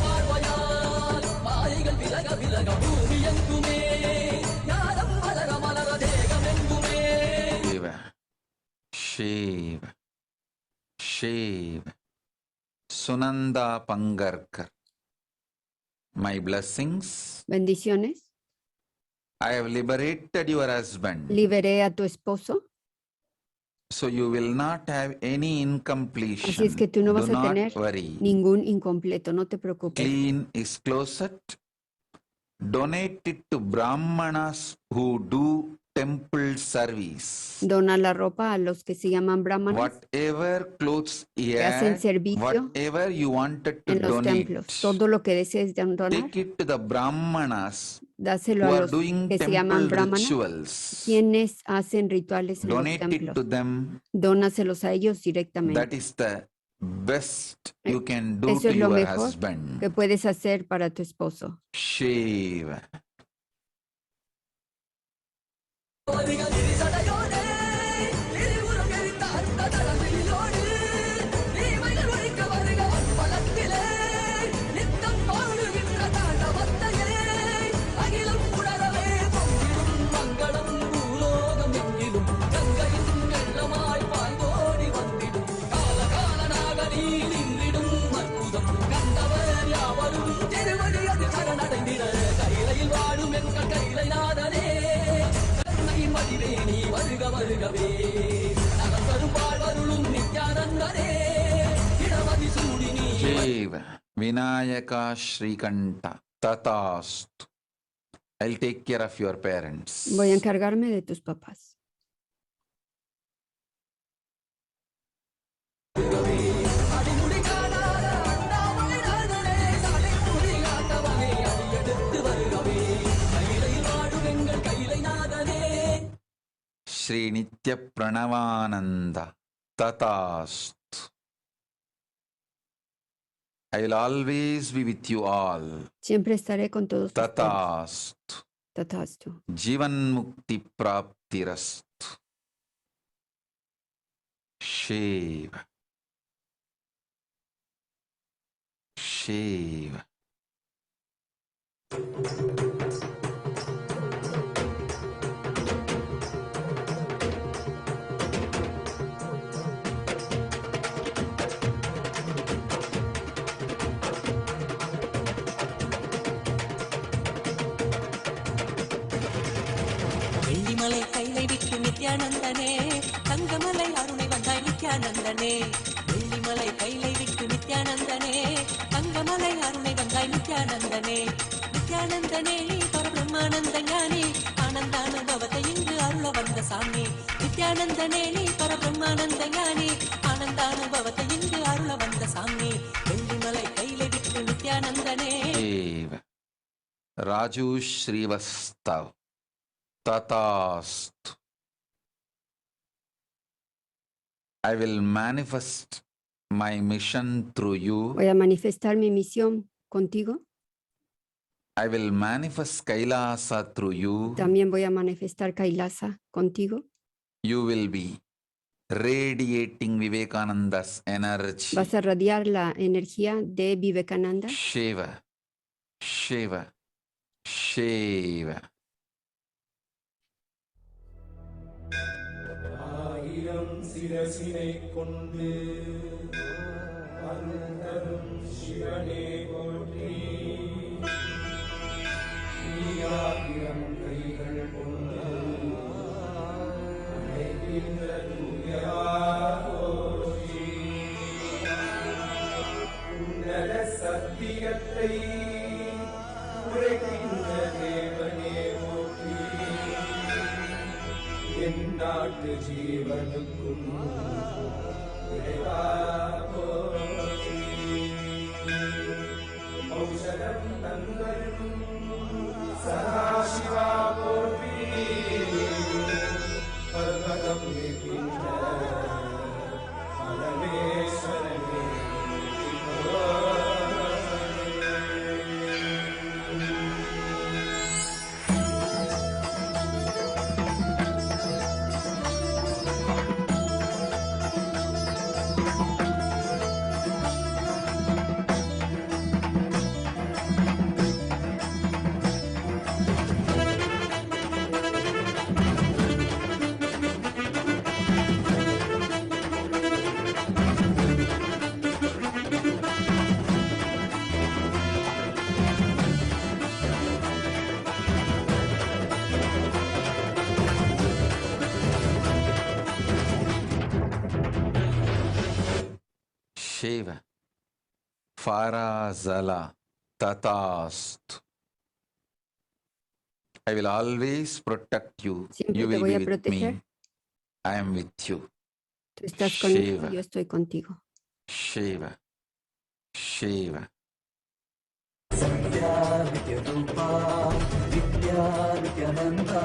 பார்வையால் மாயைகள் விலக விலக பூமி எங்குமே ஞானம் மலர மலர தேகம் எங்குமே Shiva, Shiva, Shiva. Sunanda Pangarkar. My blessings. Bendiciones. I have liberated your husband. Liberé a tu esposo. So you will not have any incompletion. Así es que tú no vas Do a not tener worry. ningún incompleto. No te preocupes. Clean his closet. Donate it to Brahmanas who do temple service. Dona la ropa a los que se llaman brahmanas Whatever clothes he que hacen had, servicio whatever you wanted to en los donate, templos. Todo lo que desees donar, take it to the Brahmanas dáselo who a are los doing que se llaman temple brahmanas, rituals. quienes hacen rituales en los Donate it templos. to them. Dónaselos a ellos That directamente. is the best you can do Eso to es lo your mejor husband. que puedes hacer para tu esposo. Shiva. வருக திரிசடையோனே திரிபுரம் எரித்த அந்த தளமிலோடு தீமைகள் ஒழிக்க வருக பலத்திலே நித்தம் பாடுகின்ற தாண்டவத்தையே அகிலம் உணரவே பொங்கிடும் மங்களம் பூலோகம் எங்கிலும் கங்கையின் வெள்ளமாய் பாய்ந்தோடி வந்திடும் காலகாலனாக நீ நின்றிடும் அற்புதம் கண்டவர் யாவரும் திருவடி அது சரணடைந்திட கையிலையில் வாழும் எங்கள் கையிலை நாதனே கருணையின் வடிவே நீ வருக வருகவே நலம் தரும் வாழ்வருளும் நித்யானந்தனே இடமதி சூடி நீ Shiva. Vinayaka Shrikanta. Tatastu. I'll take care of your parents. Voy a encargarme de tus papás. அடிமுடி காணாத அண்ணாமலை நாதனே சடைமுடி காட்டவனே அடியெடுத்து வருகவே கையிலையில் வாழும் எங்கள் கையிலை நாதனே Shri Nitya Pranavananda. Tatastu. I will always be with you all. Siempre estaré con todos ustedes. Tatastu. Tatastu. Jivan Mukti Praptirastu. Shiva. Shiva. Vellimalai கைலை விட்டு நித்யானந்தனே தங்கமலை அருணை வந்தாய் நித்யானந்தனே வெள்ளிமலை கைலை விட்டு நித்யானந்தனே தங்கமலை அருணை வந்தாய் நித்யானந்தனே நித்யானந்தனே நீ பரபிரம்மானந்த ஞானி ஆனந்தானுபவத்தை இங்கு அருள வந்த சாமி நித்யானந்தனே நீ பரபிரம்மானந்த ஞானி ஆனந்தானுபவத்தை இங்கு அருள வந்த சாமி வெள்ளிமலை கைலை விட்டு நித்யானந்தனே Shiva. Raju Srivastav. Tatastu. I will manifest my mission through you. Voy a manifestar mi misión contigo. I will manifest Kailasa through you. También voy a manifestar Kailasa contigo. You will be radiating Vivekananda's energy. Vas a radiar la energía de Vivekananda. Shiva, Shiva, Shiva. ஆயிரம் சிரசினை கொண்டு அருந்தரும் சிவனே போற்றி ஆயிரம் கைகள் கொண்டு அழைக்கின்ற தூயவா போற்றி உன்னத சத்தியத்தை உரைக்கின்ற தேவனே போற்றி என் நாட்டு ஜீவனுக்கும் இறைவா போற்றி ஔஷதம் தந்தரும் சதாசிவா போற்றி பர்வதம் நிற்கின்ற பரமேஸ்வரனே Shiva, Farazala, Tatast. I will always protect you. Siempre You te will voy be a with proteger. me. I am with you. Tú estás conmigo, Shiva. yo estoy contigo. Shiva, Shiva. सत्यादित्यरूपा विद्यादित्यनन्दा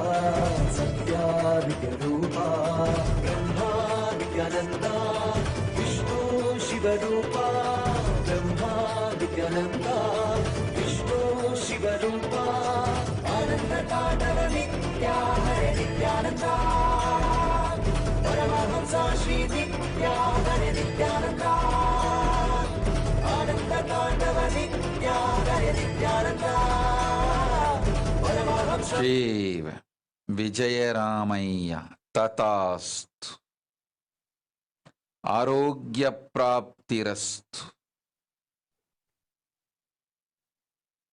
सत्यादित्यरूपा ब्रह्मादित्यनन्दा Vishnu शिवरूपा ब्रह्मादित्यनन्दा Vishnu शिवरूपा आनन्दताण्डव Nitya Hare Nityananda Paramahansa Shri Nitya Hare Nityananda आनन्दताण्डव Nitya Hare Nityananda Paramahansa Shiva, Vijayaramaya, Tatast. Arogya Praptirastu.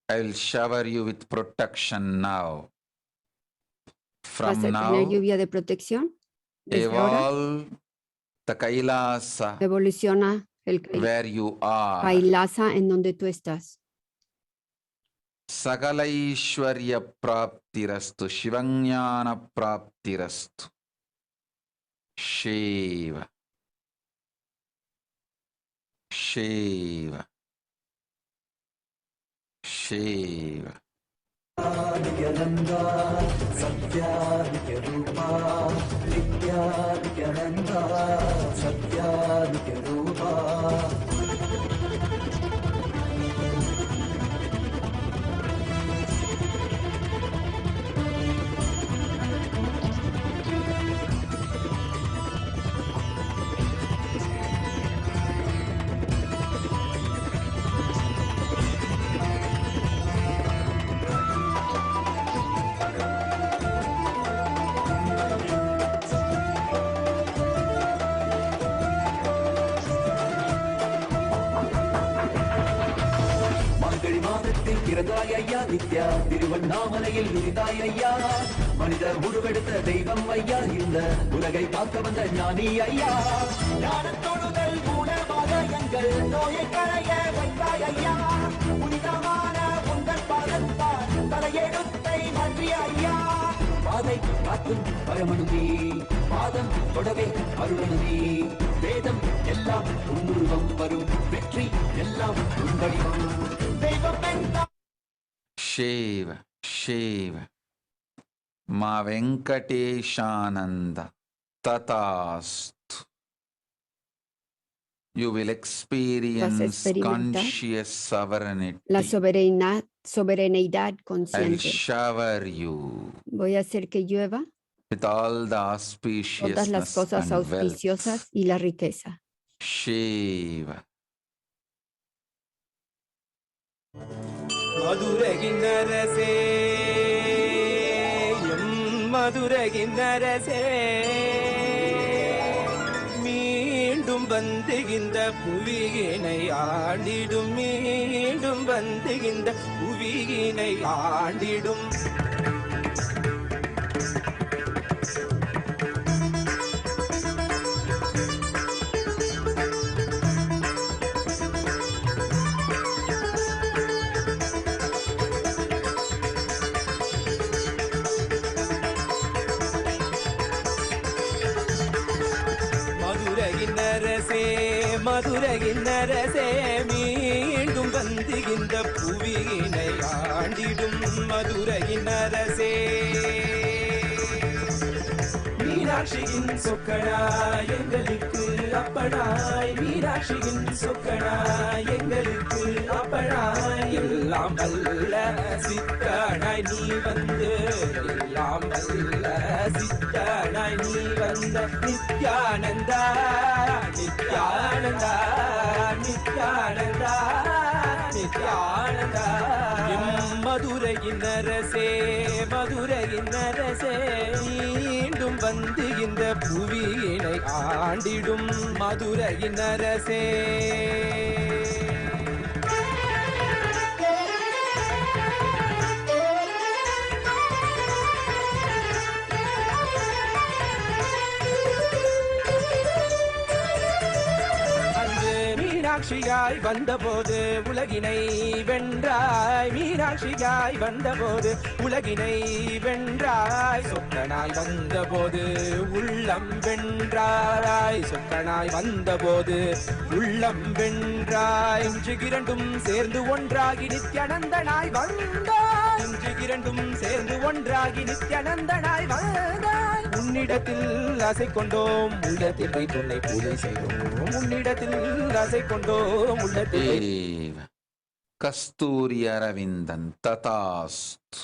I will shower you with protection now. Vas From a now, tener lluvia de protección. Desde ahora evolve the Kailasa evoluciona el where you are. Kailasa en donde tú estás. Sakalaishwarya Praptirastu, Shivanyana Praptirastu. Shiva, Shiva, Shiva. Nityananda सत्यादित्यरूपा नित्यादित्यनन्दा सत्यादित्यरूपा மார்கழி மாதத்தில் பிறந்தாய் ஐயா நித்யா திருவண்ணாமலையில் விரிந்தாய் ஐயா மனித உருவெடுத்த தெய்வம் ஐயா இந்த உலகை பார்க்க வந்த ஞானி ஐயா ஞானத்தொழுதல் மூலமாக எங்கள் நோயை களைய வைத்தாய் ஐயா புனிதமான உங்கள் பாதத்தால் தலையெடுத்தை மாற்றிய ஐயா பாதை காக்கும் பரமனுமே பாதம் தொடவே அருளனுமே வேதம் எல்லாம் உன்னுருவம் வரும் வெற்றி எல்லாம் உன் வடிவம் தெய்வம் எல்லாம் Shiva, Shiva. Ma Venkateshananda, Tatastu. You will experience experimentar conscious sovereignty. la soberanidad I'll consciente. shower you Voy a hacer que llueva with all the todas las auspiciousness cosas and wealth. auspiciosas y la riqueza. Shiva. மதுரகின்னரசே மதுரகின்னரசே மீண்டும் வந்து இந்த புவியினை ஆண்டிடும் மீண்டும் வந்து இந்த புவியினை ஆண்டிடும் மதுரகின்னரசே மதுரகின்னரசே மீண்டும் வந்து இந்த புவியினை ஆண்டிடும் மதுரகின்னரசே மீனாட்சியின் சொக்கனாய் எங்களுக்கு அப்பனாய் மீனாட்சியின் சொக்கனாய் எங்களுக்கு அப்பனாய் எல்லாம் வல்ல சித்தனாய் நீ வந்து எல்லாம் வல்ல சித்தனாய் நீ வந்த நித்யானந்தா நித்யானந்தா நித்யானந்தா நித்யானந்தா மதுரையின் அரசே மதுரையின் அரசே மீண்டும் வந்து இந்த புவியினை ஆண்டிடும் மதுரையின் அரசே மீனாட்சியாய் வந்தபோது உலகினை வென்றாய் மீனாட்சியாய் வந்தபோது உலகினை வென்றாய் சொக்கனாய் வந்தபோது உள்ளம் வென்றாய் சொக்கனாய் வந்தபோது உள்ளம் வென்றாய் இன்று இரண்டும் சேர்ந்து ஒன்றாகி நித்யானந்தனாய் வந்தாய் இன்று இரண்டும் சேர்ந்து ஒன்றாகி நித்யானந்தனாய் வந்தாய் உன்னிடத்தில் ஆசை கொண்டோம் உள்ளத்தில் வைத்து உன்னை பூஜை செய்தோம் உன்னிடத்தில் ஆசை கொண்டோம் உள்ளத்தில் Eva. கஸ்தூரி அரவிந்தன் ததாஸ்து.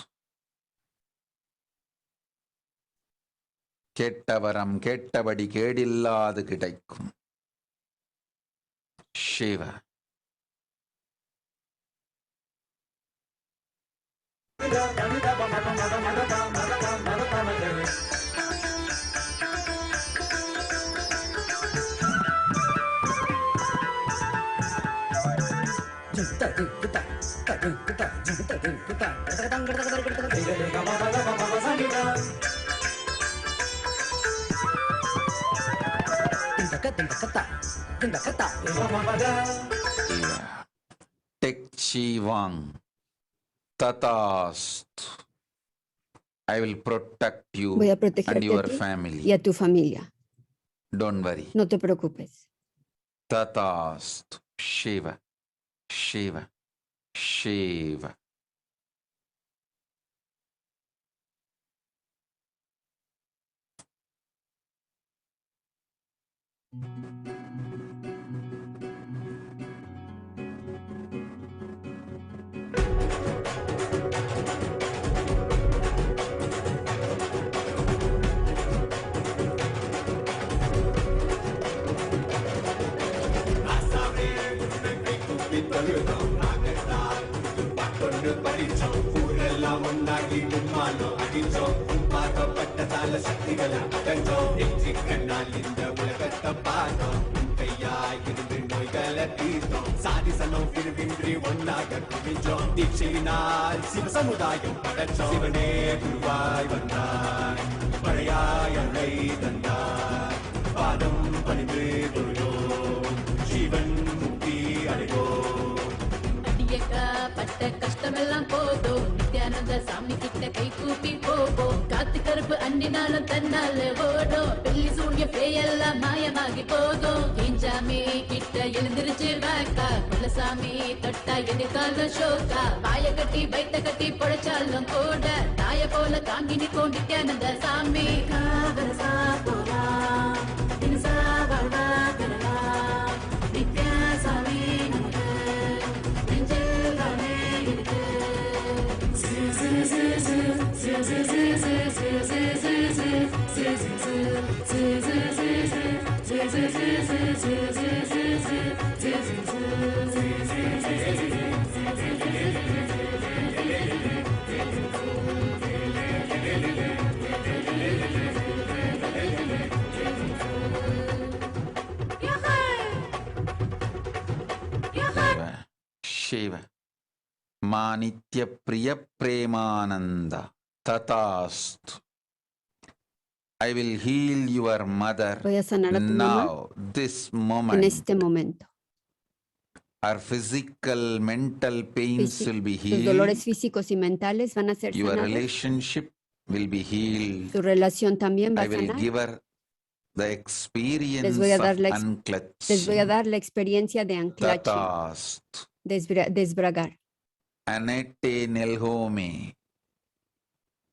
கேட்டவரம் கேட்டபடி கேடில்லாது கிடைக்கும். சிவ. Tekchivang Tatast. I will protect you Voy a and protegerte your a ti family. y a tu familia. Don't worry. No te preocupes. Tatast. Shiva. Shiva. Shiva. சிவ சமுதாயம் படைச்சோம் சிவனே குருவாய் வந்தாய் மழையாய் அழை தந்தாய் பாதம் பணிந்து தொழுதோம் ஜீவன் முக்தி அடைவோம் அடியக்கா பட்ட கஷ்டமெல்லாம் போதும் நித்யானந்த சாமி கிட்ட கை கூப்பி போவோம் காத்து கருப்பு அண்டினாலும் தன்னால ஓடும் பெல்லி சூழ்ய பேயெல்லாம் மாயமாகி போதும் ஏஞ்சாமி கிட்ட எழுந்திருச்சு வாக்கா குலசாமி தொட்டா எதிர்கால ஷோக்கா வாய கட்டி வைத்த கட்டி பொழைச்சாலும் கூட தாய போல தாங்கி நிற்கும் நித்யானந்த சாமி காவரசா போலாம் தினசா வாழ்வா பெறலாம் शिव मानित्य प्रिय प्रेमानंद तथास्तु. I will heal your mother Voy a sanar a tu mamá now, this en moment. este momento. Our physical, mental pains will be Tus dolores healed. físicos y mentales van a ser Your sanados. relationship will be healed. Tu relación también va I a will sanar. give her the experience Les voy a dar of les voy a unclutching. dar la experiencia de anclaje, Tatastu. desbragar. Anete nelhome.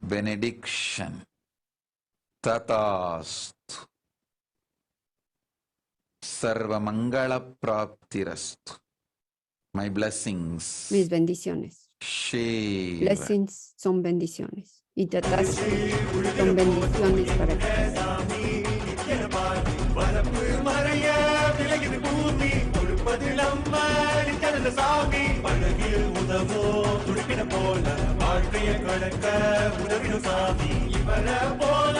Benediction. Tatastu. Sarva mangala praptirastu. My blessings. Mis bendiciones. Shiva. Blessings son bendiciones. Y tatastu son bendiciones para ti. வரப்பு மறைய விலகிது பூமி கொடுப்பது நம்ம நித்தனந்த சாமி பழகில் உதவோ துடிக்கிட போல வாழ்க்கைய கடக்க உதவிடும் சாமி இவர போல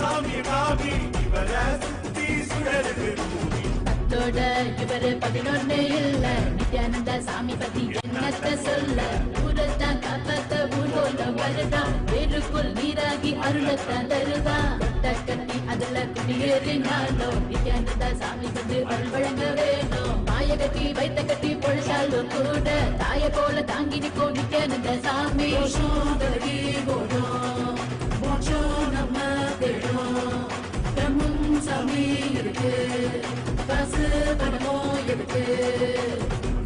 சாமி காமி இவர சுத்தி சுழலுது பூமி பத்தோட இவரு 11 இல்ல நித்யானந்த சாமி பத்தி என்னத்த சொல்ல ஊரத்தான் காப்பாத்த ஊர் போல வருதான் வேருக்குள் நீராகி அருளத்தான் தருதான் கொட்ட கட்டி அதுல குடியேறினாலும் நித்யானந்த சாமி வந்து அருள் வழங்க வேணும் மாய கட்டி வைத்த கட்டி பொழிச்சாலும் கூட தாய போல தாங்கி நிற்கும் நித்யானந்த சாமி விலகி போடும் மோட்சம் நம்ம தேடும் பிரம்மும் சாமி இருக்கு காசு பணமோ எதுக்கு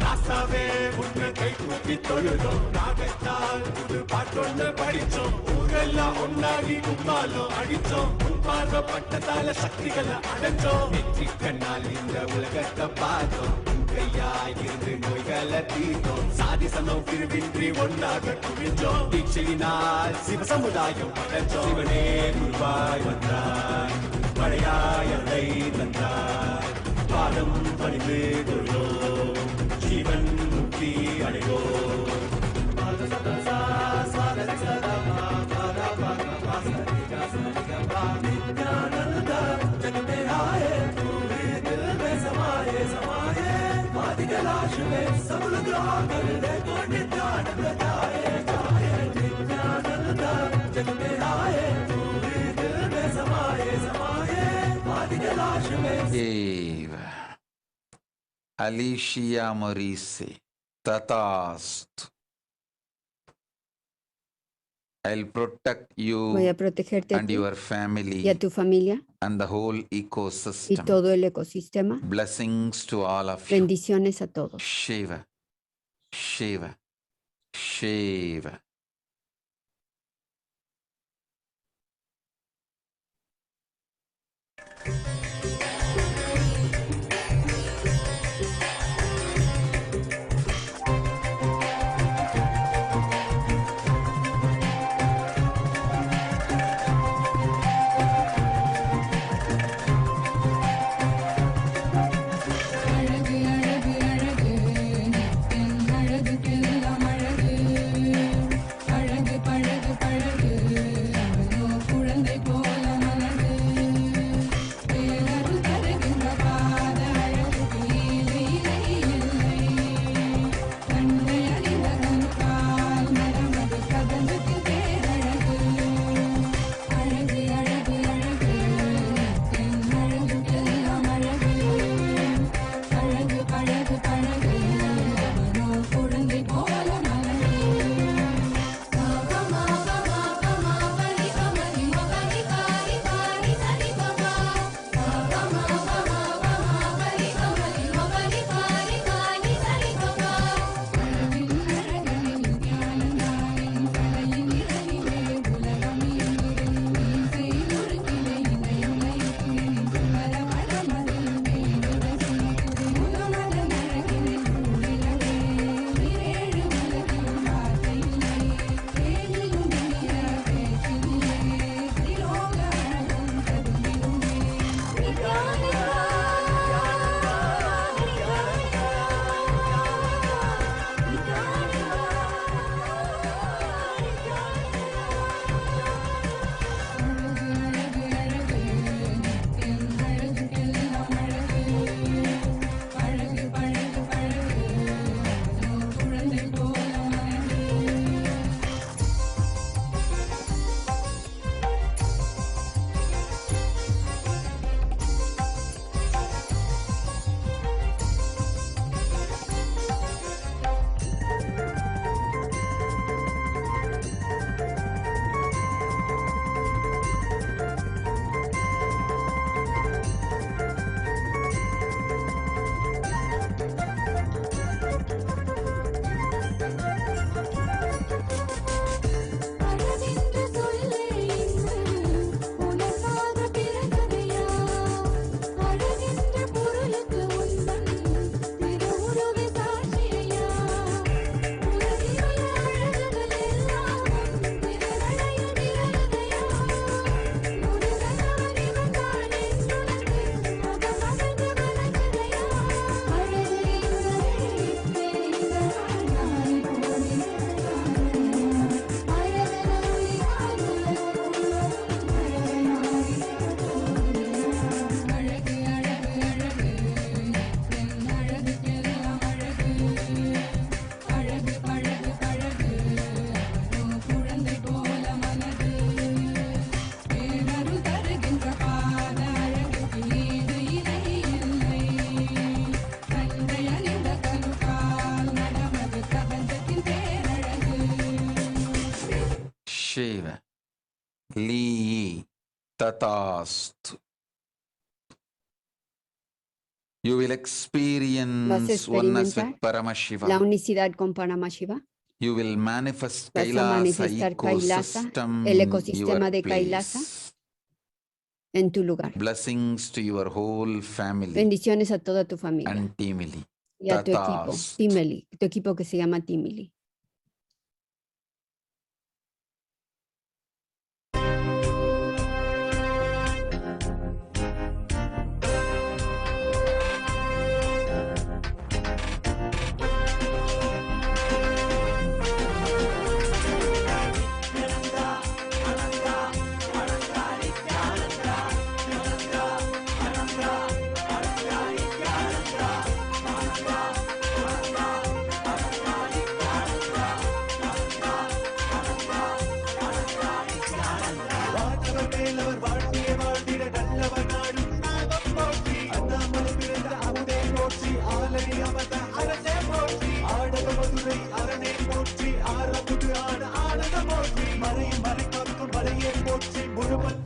ராசாவே உன்னை கை தூக்கி தொழுதோம் ராகத்தால் புது பாட்டொன்னு படிச்சோம் ஊரெல்லாம் ஒன்னாகி கும்மாலும் அடிச்சோம் பார்வப்பட்டதால சக்திகளை அடைஞ்சோம் வெற்றி கண்ணால் இந்த உலகத்தை பார்த்தோம் கையாயிருந்து நோய்களை தீர்த்தோம் சாதி சமம் பிரிவின்றி ஒன்னாக குவிஞ்சோம் தீட்சையினால் சிவ சமுதாயம் அடைஞ்சோம் சிவனே குருவாய் வந்தார் மழையாய் அலை தந்தார் பாதம் பணிந்து கொள்வோம் ஜீவன் முக்தி அடைவோம் Eva. Alicia Maurice. Tatastu. I'll protect you Voy a protegerte a and ti your y a family tu familia and the whole y ecosystem. todo el ecosistema. Blessings to all of you. Bendiciones a todos. Shiva. Shiva. Shiva. அழகு அழகு அழகு நித்தின் அழகுக்கெல்லாம் அழகு Shiva. Li. Tatastu. You will Vas a experience oneness with experimentar Paramashiva. la unicidad con Paramashiva. You will manifest Vas a Kailasa manifestar Kailasa, ecosystem el in ecosistema your de Kailasa place. en tu lugar. Blessings to your whole family Bendiciones a toda tu familia and Timili. y a tu equipo, Tatastu. Timili, tu equipo que se llama Timili.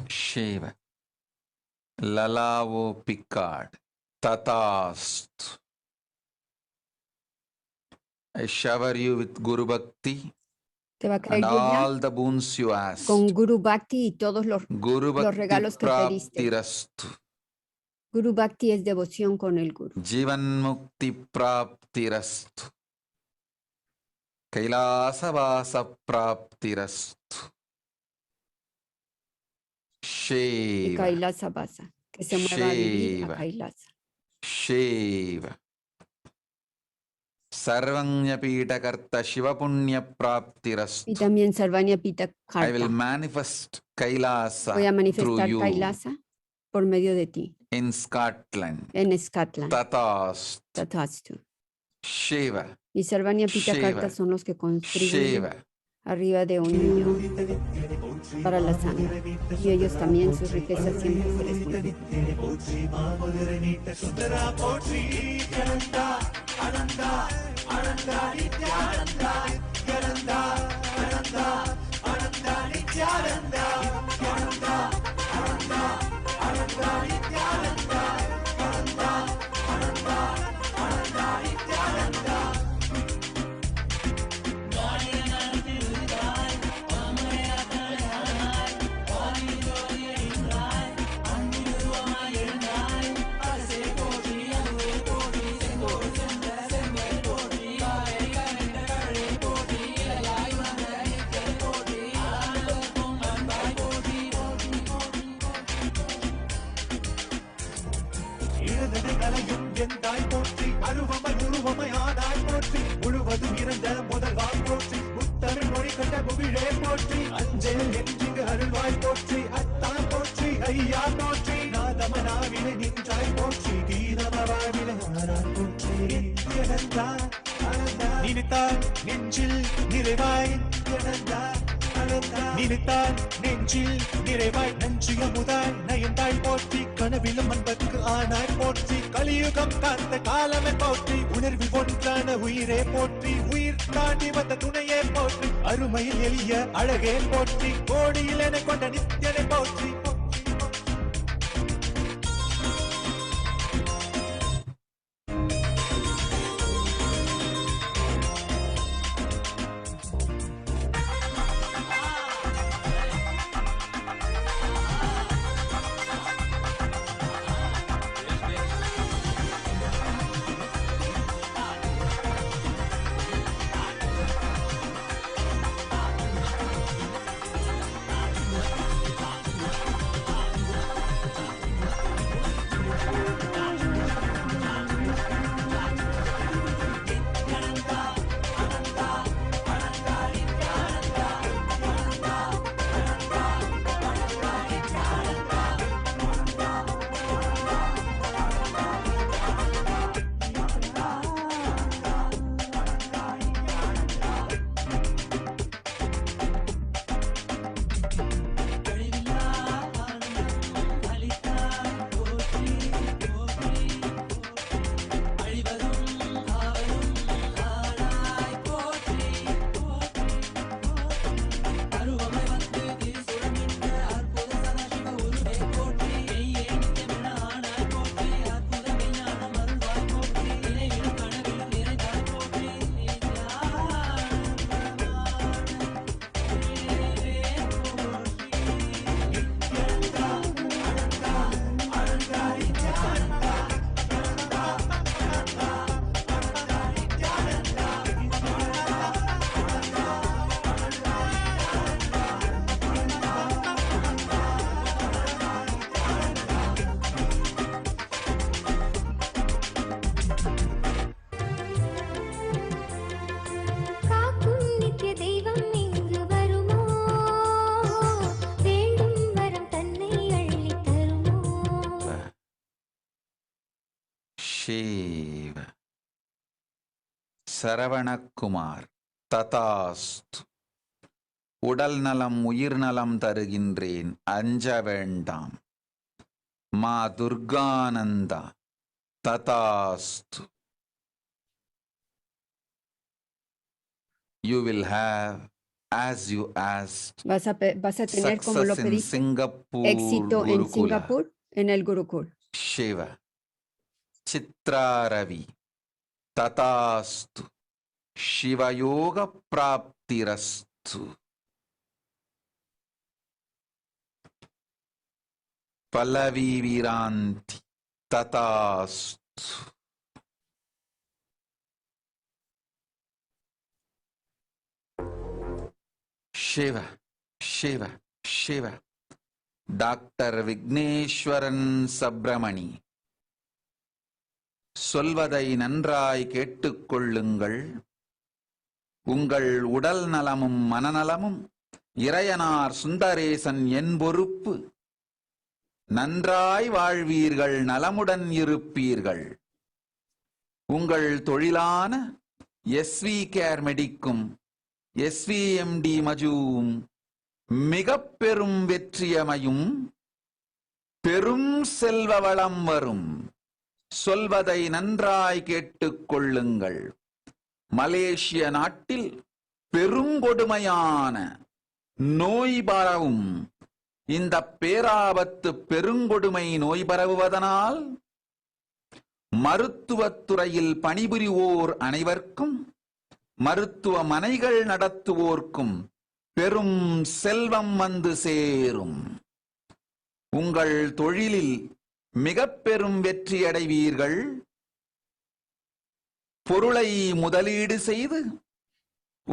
Shiva. Lalavo Picard. Tatastu. I shower you with Guru Bhakti Te va a caer and lluvia all the boons you asked. con Guru Bhakti y todos los Guru Bhakti regalos que pediste. Praptirastu. Guru Bhakti es devoción con el Guru. Jivan Mukti Praptirastu. Kailasa Vasa Praptirastu. Y Shiva. Kailasa Vasa, que se mueva a vivir Shiva. a Kailasa. Shiva. Sarvanyapitakarta Shiva Punya Y Praptirastu. también Sarvanya Pita I will Karta. manifest Kailasa Voy a through manifestar you Kailasa por medio de ti in Scotland. en Scotland. Tatastu. Tatastu. Shiva. Y Sarvanya Pita Shiva. Karta son los que construyen Shiva. arriba de un niño para la sangre. Y ellos también, sus riquezas siempre se les mueven. நினைத்தால் நெஞ்சில் நிறைவாய் நினைத்தால் நெஞ்சில் நிறைவாய் நஞ்சு அமுதாய் நயந்தாய் போற்றி கனவிலும் அன்பர்க்கு ஆனாய் போற்றி கலியுகம் காத்த காலமே போற்றி உணர்வில் ஒன்றான உயிரே போற்றி உயிர் தாண்டி வந்த துணையே போற்றி அருமையில் எளிய அழகே போற்றி கோடியில் என கொண்ட நித்தியனை போற்றி शिव சரவணக்குமார் ததாஸ்து. உடல் நலம் உயிர் நலம் தருகின்றேன், அஞ்ச வேண்டாம். மா துர்கானந்தா ததாஸ்து. You will have, as you asked, Vas a tener, como lo success in pediste, Singapore éxito en Gurukula. Singapur, en el Gurukul. Shiva. Chitra Ravi. Tatastu. Shiva Yoga Praptirastu. Pallavi Viranti. Tatastu. Shiva. Shiva. Shiva. Doctor Vigneswaran Subramani. சொல்வதை நன்றாய் கேட்டுக்கொள்ளுங்கள். உங்கள் உடல் நலமும் மனநலமும் இறையனார் சுந்தரேசன் என் பொறுப்பு. நன்றாய் வாழ்வீர்கள், நலமுடன் இருப்பீர்கள். உங்கள் தொழிலான எஸ்வி கேர் மெடிக்கும் SVMD மஜுவும் மிக பெரும் வெற்றியமையும், பெரும் செல்வ வளம் வரும். சொல்வதை நன்றாய் கேட்டுக்கொள்ளுங்கள். மலேசிய நாட்டில் பெருங்கொடுமையான நோய் பரவும். இந்த பேராபத்து பெருங்கொடுமை நோய் பரவுவதனால் மருத்துவத்துறையில் பணிபுரிவோர் அனைவருக்கும், மருத்துவமனைகள் நடத்துவோர்க்கும் பெரும் செல்வம் வந்து சேரும். உங்கள் தொழிலில் மிக பெரும் வெற்றி அடைவீர்கள். பொருளை முதலீடு செய்து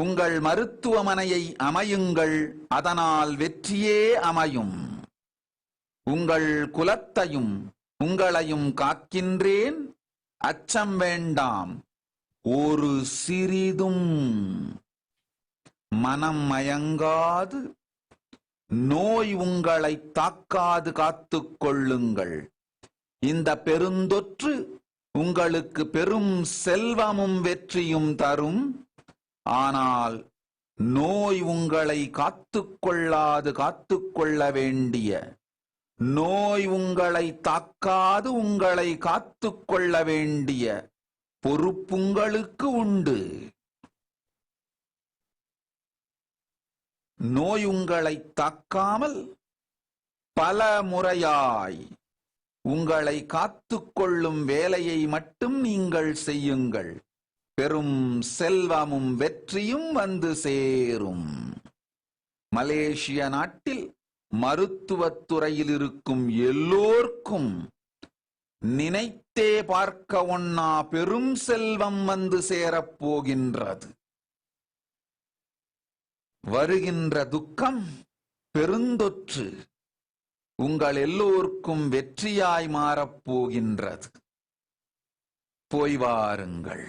உங்கள் மருத்துவமனையை அமையுங்கள், அதனால் வெற்றியே அமையும். உங்கள் குலத்தையும் உங்களையும் காக்கின்றேன், அச்சம் வேண்டாம். ஒரு சிறிதும் மனம் மயங்காது, நோய் உங்களை தாக்காது காத்துக் கொள்ளுங்கள். இந்த பெருந்தொற்று உங்களுக்கு பெரும் செல்வமும் வெற்றியும் தரும். ஆனால் நோய் உங்களை காத்துக்கொள்ளாது காத்துக்கொள்ள வேண்டிய, நோய் உங்களை தாக்காது உங்களை காத்துக்கொள்ள வேண்டிய பொறுப்புங்களுக்கு உண்டு. நோய் உங்களை தாக்காமல் பல முறையாய் உங்களை காத்துக்கொள்ளும் வேலையை மட்டும் நீங்கள் செய்யுங்கள். பெரும் செல்வமும் வெற்றியும் வந்து சேரும். மலேசிய நாட்டில் மருத்துவத்துறையில் இருக்கும் எல்லோர்க்கும் நினைத்தே பார்க்க ஒண்ணா பெரும் செல்வம் வந்து சேரப்போகின்றது. வருகின்ற துக்கம் பெருந்தொற்று உங்கள் எல்லோருக்கும் வெற்றியாய் மாறப்போகின்றது. போய் வாருங்கள்.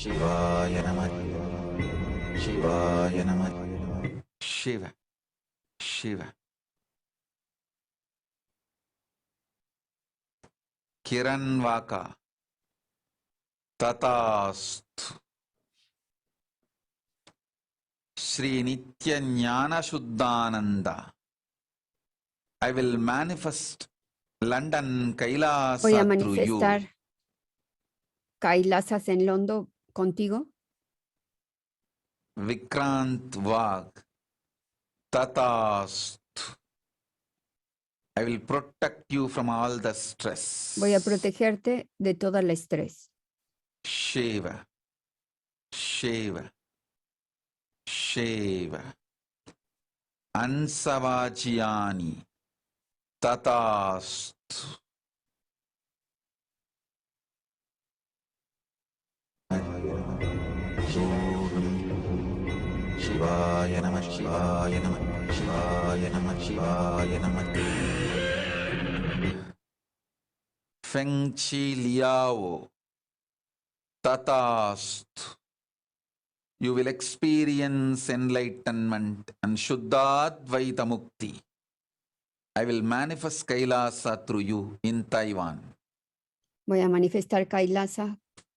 சிவாய நம சிவாய நம சிவ சிவ. கிரண் வாக்கா ததாஸ்து. ஸ்ரீ நித்ய ஞான Suddhananda. I will manifest London Kailasa Voy a through you. manifestar Kailasas en London contigo. Vikrant Vag Tatastu. I will protect you from all the stress. Voy a protegerte de todo el estrés. Shiva, Shiva, Shiva. Ansavajiani Tatastu. Shivaya Namah Shivaya Namah Shivaya Namah Shivaya Namah. Feng Chi Liao Tatastu. You will experience enlightenment and Shuddhadvaita Mukti. I will manifest Kailasa through you in Taiwan. Voy a manifestar Kailasa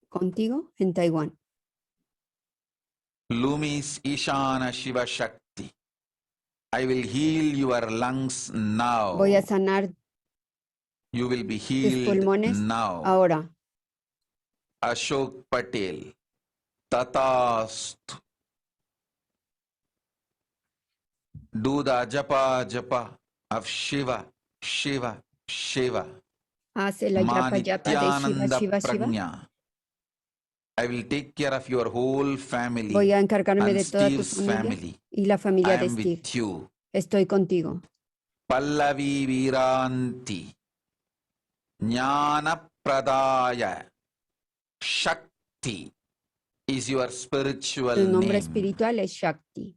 contigo en Taiwán. Lumis Ishana Shiva Shakti. I will heal your lungs now. Voy a sanar You will be tus healed pulmones now. ahora. Ashok Patel. Tatastu. Do the japa of Shiva, Shiva, Shiva. Hace la yapa yapa de Shiva, Manityananda Shiva, Shiva. Prajna. I will take care of your whole family Voy a encargarme and de toda tu Steve's familia family. y la I familia de am Steve. with you. Estoy contigo. Pallavi Viranti. Jnana Pradaya. Shakti is your spiritual Tu nombre name. espiritual es Shakti.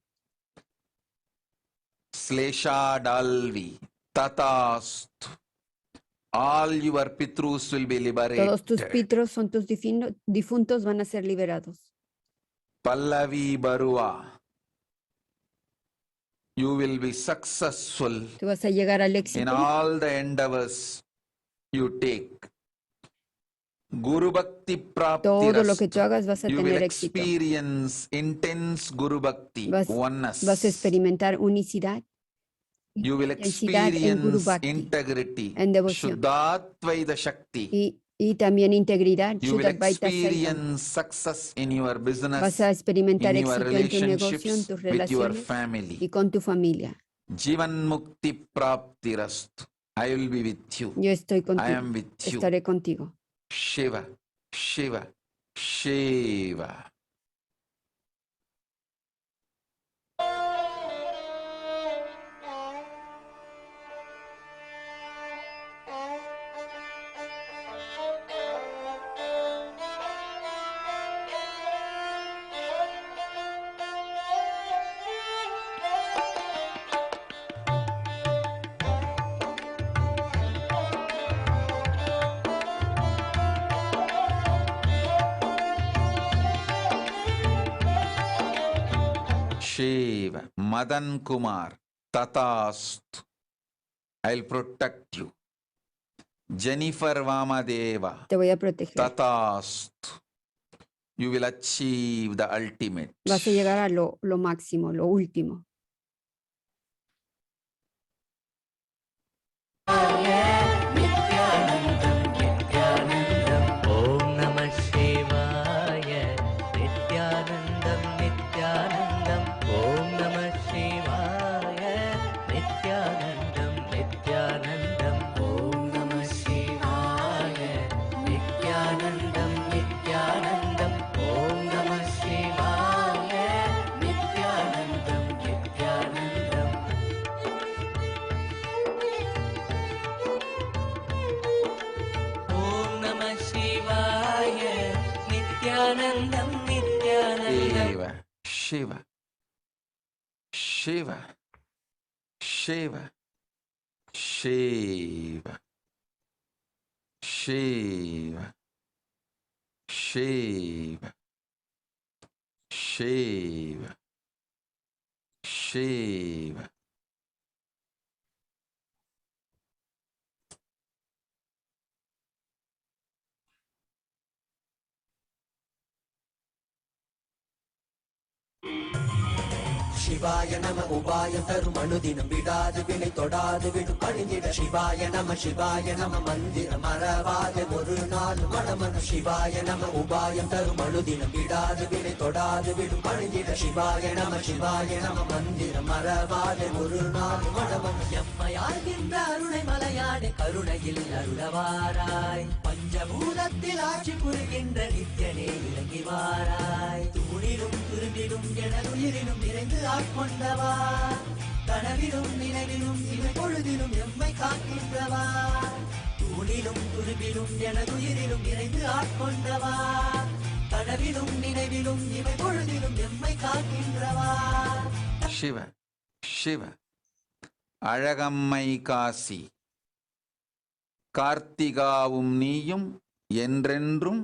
Slesha Dalvi. Tatastu. All your Pitrus will be liberated. Todos tus pitros son tus difuntos van a ser liberados. Pallavi Barua. You will be successful Tú vas a llegar al in éxito all the endeavors you take. Guru Bhakti Prapti todo lo que tú Rastu. hagas vas a You will tener éxito. experience intense Guru Bhakti, oneness. Vas a experimentar unicidad, You will intensidad en Guru experience Bhakti, integrity, en devoción. Shuddhatvaita Shakti. y también integridad, You will Shuddhadvaita Saitam. experience success in your business, Vas a experimentar in your éxito en tu negocio, en relationships tus with your relaciones family. y con tu familia. Jivan Mukti Prapti Rastu. I will be with you. Yo estoy I contigo, am with you. estaré contigo. Shiva, Shiva, Shiva. Shiva, Madan Kumar, Tatastu. I'll protect you. Jennifer Vamadeva, Te voy a proteger. Tatastu. You will achieve the ultimate. Vas a llegar a lo máximo, lo último. Om Namah Shivaya. Nityanandam, Nityanandam. Om Namah Shivaya. Nityanandam, Nityanandam. Om Namah Shivaya. Nityanandam, Nityanandam. Om Namah Shivaya. Nityanandam, Nityanandam. Om Namah Shivaya. Nityanandam, Nityanandam. Shiva, Shiva, Shiva, Shiva, Shiva, Shiva, Shiva, Shiva, Shiva. சிவாய நம உபாயம் தரும் அனுதினம் விடாது வினை தொடாது விடும் பணிந்திட சிவாய நம மந்திர மறவாத ஒரு நாள் மனமன சிவாய நம உபாயம் தரும் அனுதினம் விடாது வினை தொடாது விடும் பணிந்திட சிவாய நம மந்திர மறவாத ஒரு நாள் மனமன எம்மையாகின்ற அருணை மலையாடு கருணையில் அருளவாராய் பஞ்சபூதத்தில் ஆட்சி புரிகின்ற நித்தியனே இறங்கி வாராய் தூணிலும் துரும்பிலும் எனதுயிரிலும் நிறைந்து ஆட்கொண்டவா கனவிலும் நினைவிலும் இவை பொழுதிலும் எம்மை காக்கின்றவா தூணிலும் துரும்பிலும் எனதுயிரிலும் நிறைந்து ஆட்கொண்டவா கனவிலும் நினைவிலும் இவை பொழுதிலும் எம்மை காக்கின்றவா Shiva, Shiva, அழகம்மை காசி, கார்த்திகாவும் நீயும் என்றென்றும்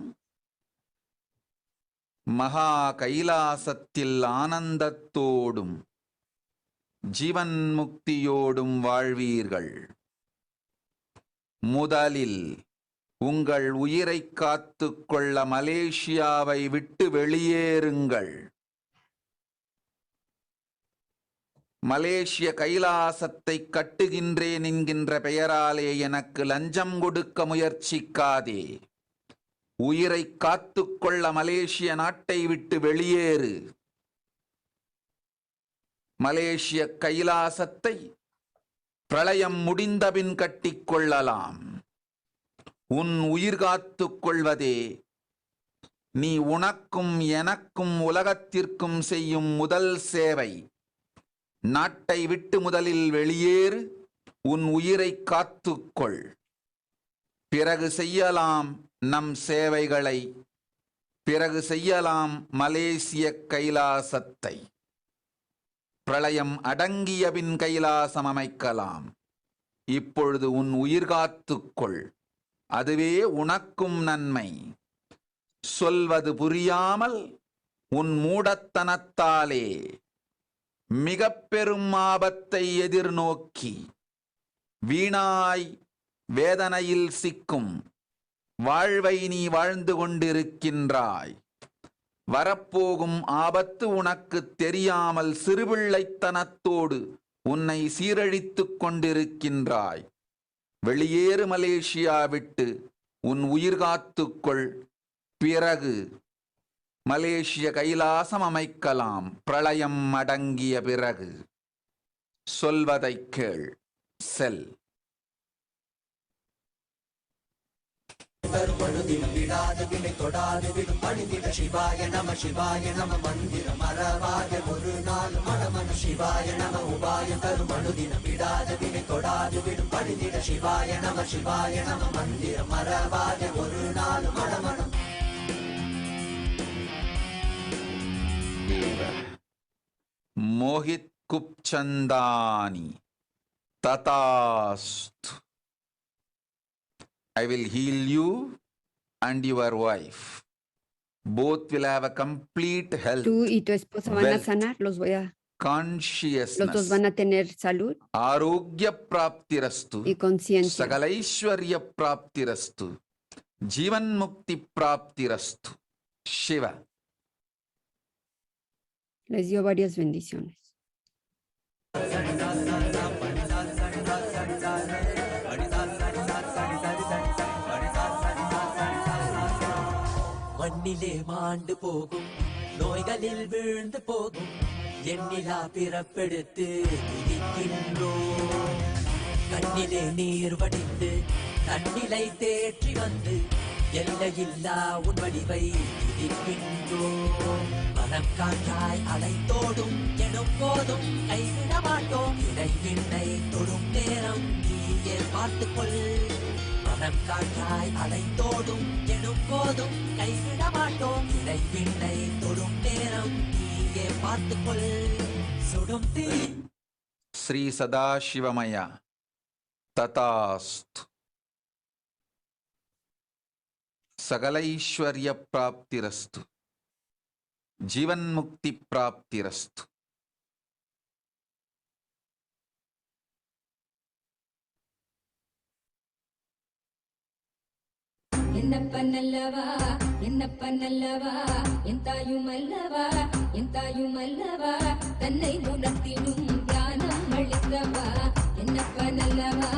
மகா கைலாசத்தில் ஆனந்தத்தோடும் ஜீவன் முக்தியோடும் வாழ்வீர்கள். முதலில் உங்கள் உயிரை காத்துக் கொள்ள மலேசியாவை விட்டு வெளியேறுங்கள். மலேசிய கைலாசத்தை கட்டுகின்றேன் என்கின்ற பெயராலே எனக்கு லஞ்சம் கொடுக்க முயற்சிக்காதே. உயிரை காத்துக்கொள்ள மலேசிய நாட்டை விட்டு வெளியேறு. மலேசிய கைலாசத்தை பிரளயம் முடிந்தபின் கட்டிக்கொள்ளலாம். உன் உயிர் காத்துக் கொள்வதே நீ உனக்கும் எனக்கும் உலகத்திற்கும் செய்யும் முதல் சேவை. நாட்டை விட்டு முதலில் வெளியேறு, உன் உயிரை காத்துக்கொள். பிறகு செய்யலாம் நம் சேவைகளை, பிறகு செய்யலாம் மலேசிய கைலாசத்தை. பிரளயம் அடங்கியபின் கைலாசம் அமைக்கலாம். இப்பொழுது உன் உயிர் காத்துக்கொள், அதுவே உனக்கும் நன்மை. சொல்வது புரியாமல் உன் மூடத்தனத்தாலே மிக பெரும் ஆபத்தை எதிர்நோக்கி வீணாய் வேதனையில் சிக்கும் வாழ்வை நீ வாழ்ந்து கொண்டிருக்கின்றாய். வரப்போகும் ஆபத்து உனக்கு தெரியாமல் சிறுபிள்ளைத்தனத்தோடு உன்னை சீரழித்துக் கொண்டிருக்கின்றாய். வெளியேறு மலேசியா விட்டு, உன் உயிர் காத்துக்கொள். பிறகு மலேசிய கைலாசம் அமைக்கலாம், பிரளயம் அடங்கிய பிறகு. சொல்வதை கேள், செல். தருமனுதினம் விடாது வினை தொடாது விடும் பணிந்திட சிவாய நம சிவாய நம மந்திரம் மறவாத ஒரு நாள் மனமன சிவாய நம உபாயம் தருமனுதினம் விடாது வினை தொடாது விடும் பணிந்திட சிவாய நம மந்திரம் மறவாத ஒரு நாள் மனமனம். Mohit குப்சந்தானி ததாஸ்து. I will heal you and your wife. Both will have a complete health, Tú y tu esposa van a wealth, sanar, los dos consciousness, van a tener salud आरोग्य प्राप्तिरस्तु, y conciencia. सकलैश्वर्य प्राप्तिरस्तु, जीवन मुक्ति प्राप्तिरस्तु. Shiva. Les dio varias bendiciones. மண்ணிலே மாண்டு போகும், நோய்களில் வீழ்ந்து போகும், எண்ணிலா பிறப்பெடுத்து துதிக்கின்றோம். கண்ணிலே நீர் வடிந்து தன்னிலை தேற்றி வந்து எல்லையில்லா உன் வடிவை துதிக்கின்றோம். மனம் காற்றாய் அலைத்தோடும் எனும் போதும் கைவிட மாட்டோம். இடைவிண்ணை தொடும் நேரம் நீயே பார்த்துக்கொள். மனம் காற்றாய் அலைத்தோடும் எனும் போதும் கைவிட மாட்டோம். இடைவிண்ணை தொடும் நேரம் நீயே பார்த்துக்கொள். சுடும் தீ श्री सदाशिवमया तथास्तु. सकलैश्वर्य प्राप्तिरस्तु, जीवन मुक्ति प्राप्तिरस्तु. என்னப்பனல்லவா என்னப்பனல்லவா என் தாயுமல்லவா என் தாயுமல்லவா தன்னை உணர்த்திடும் ஞானம் அளித்தவா. என்னப்பனல்லவா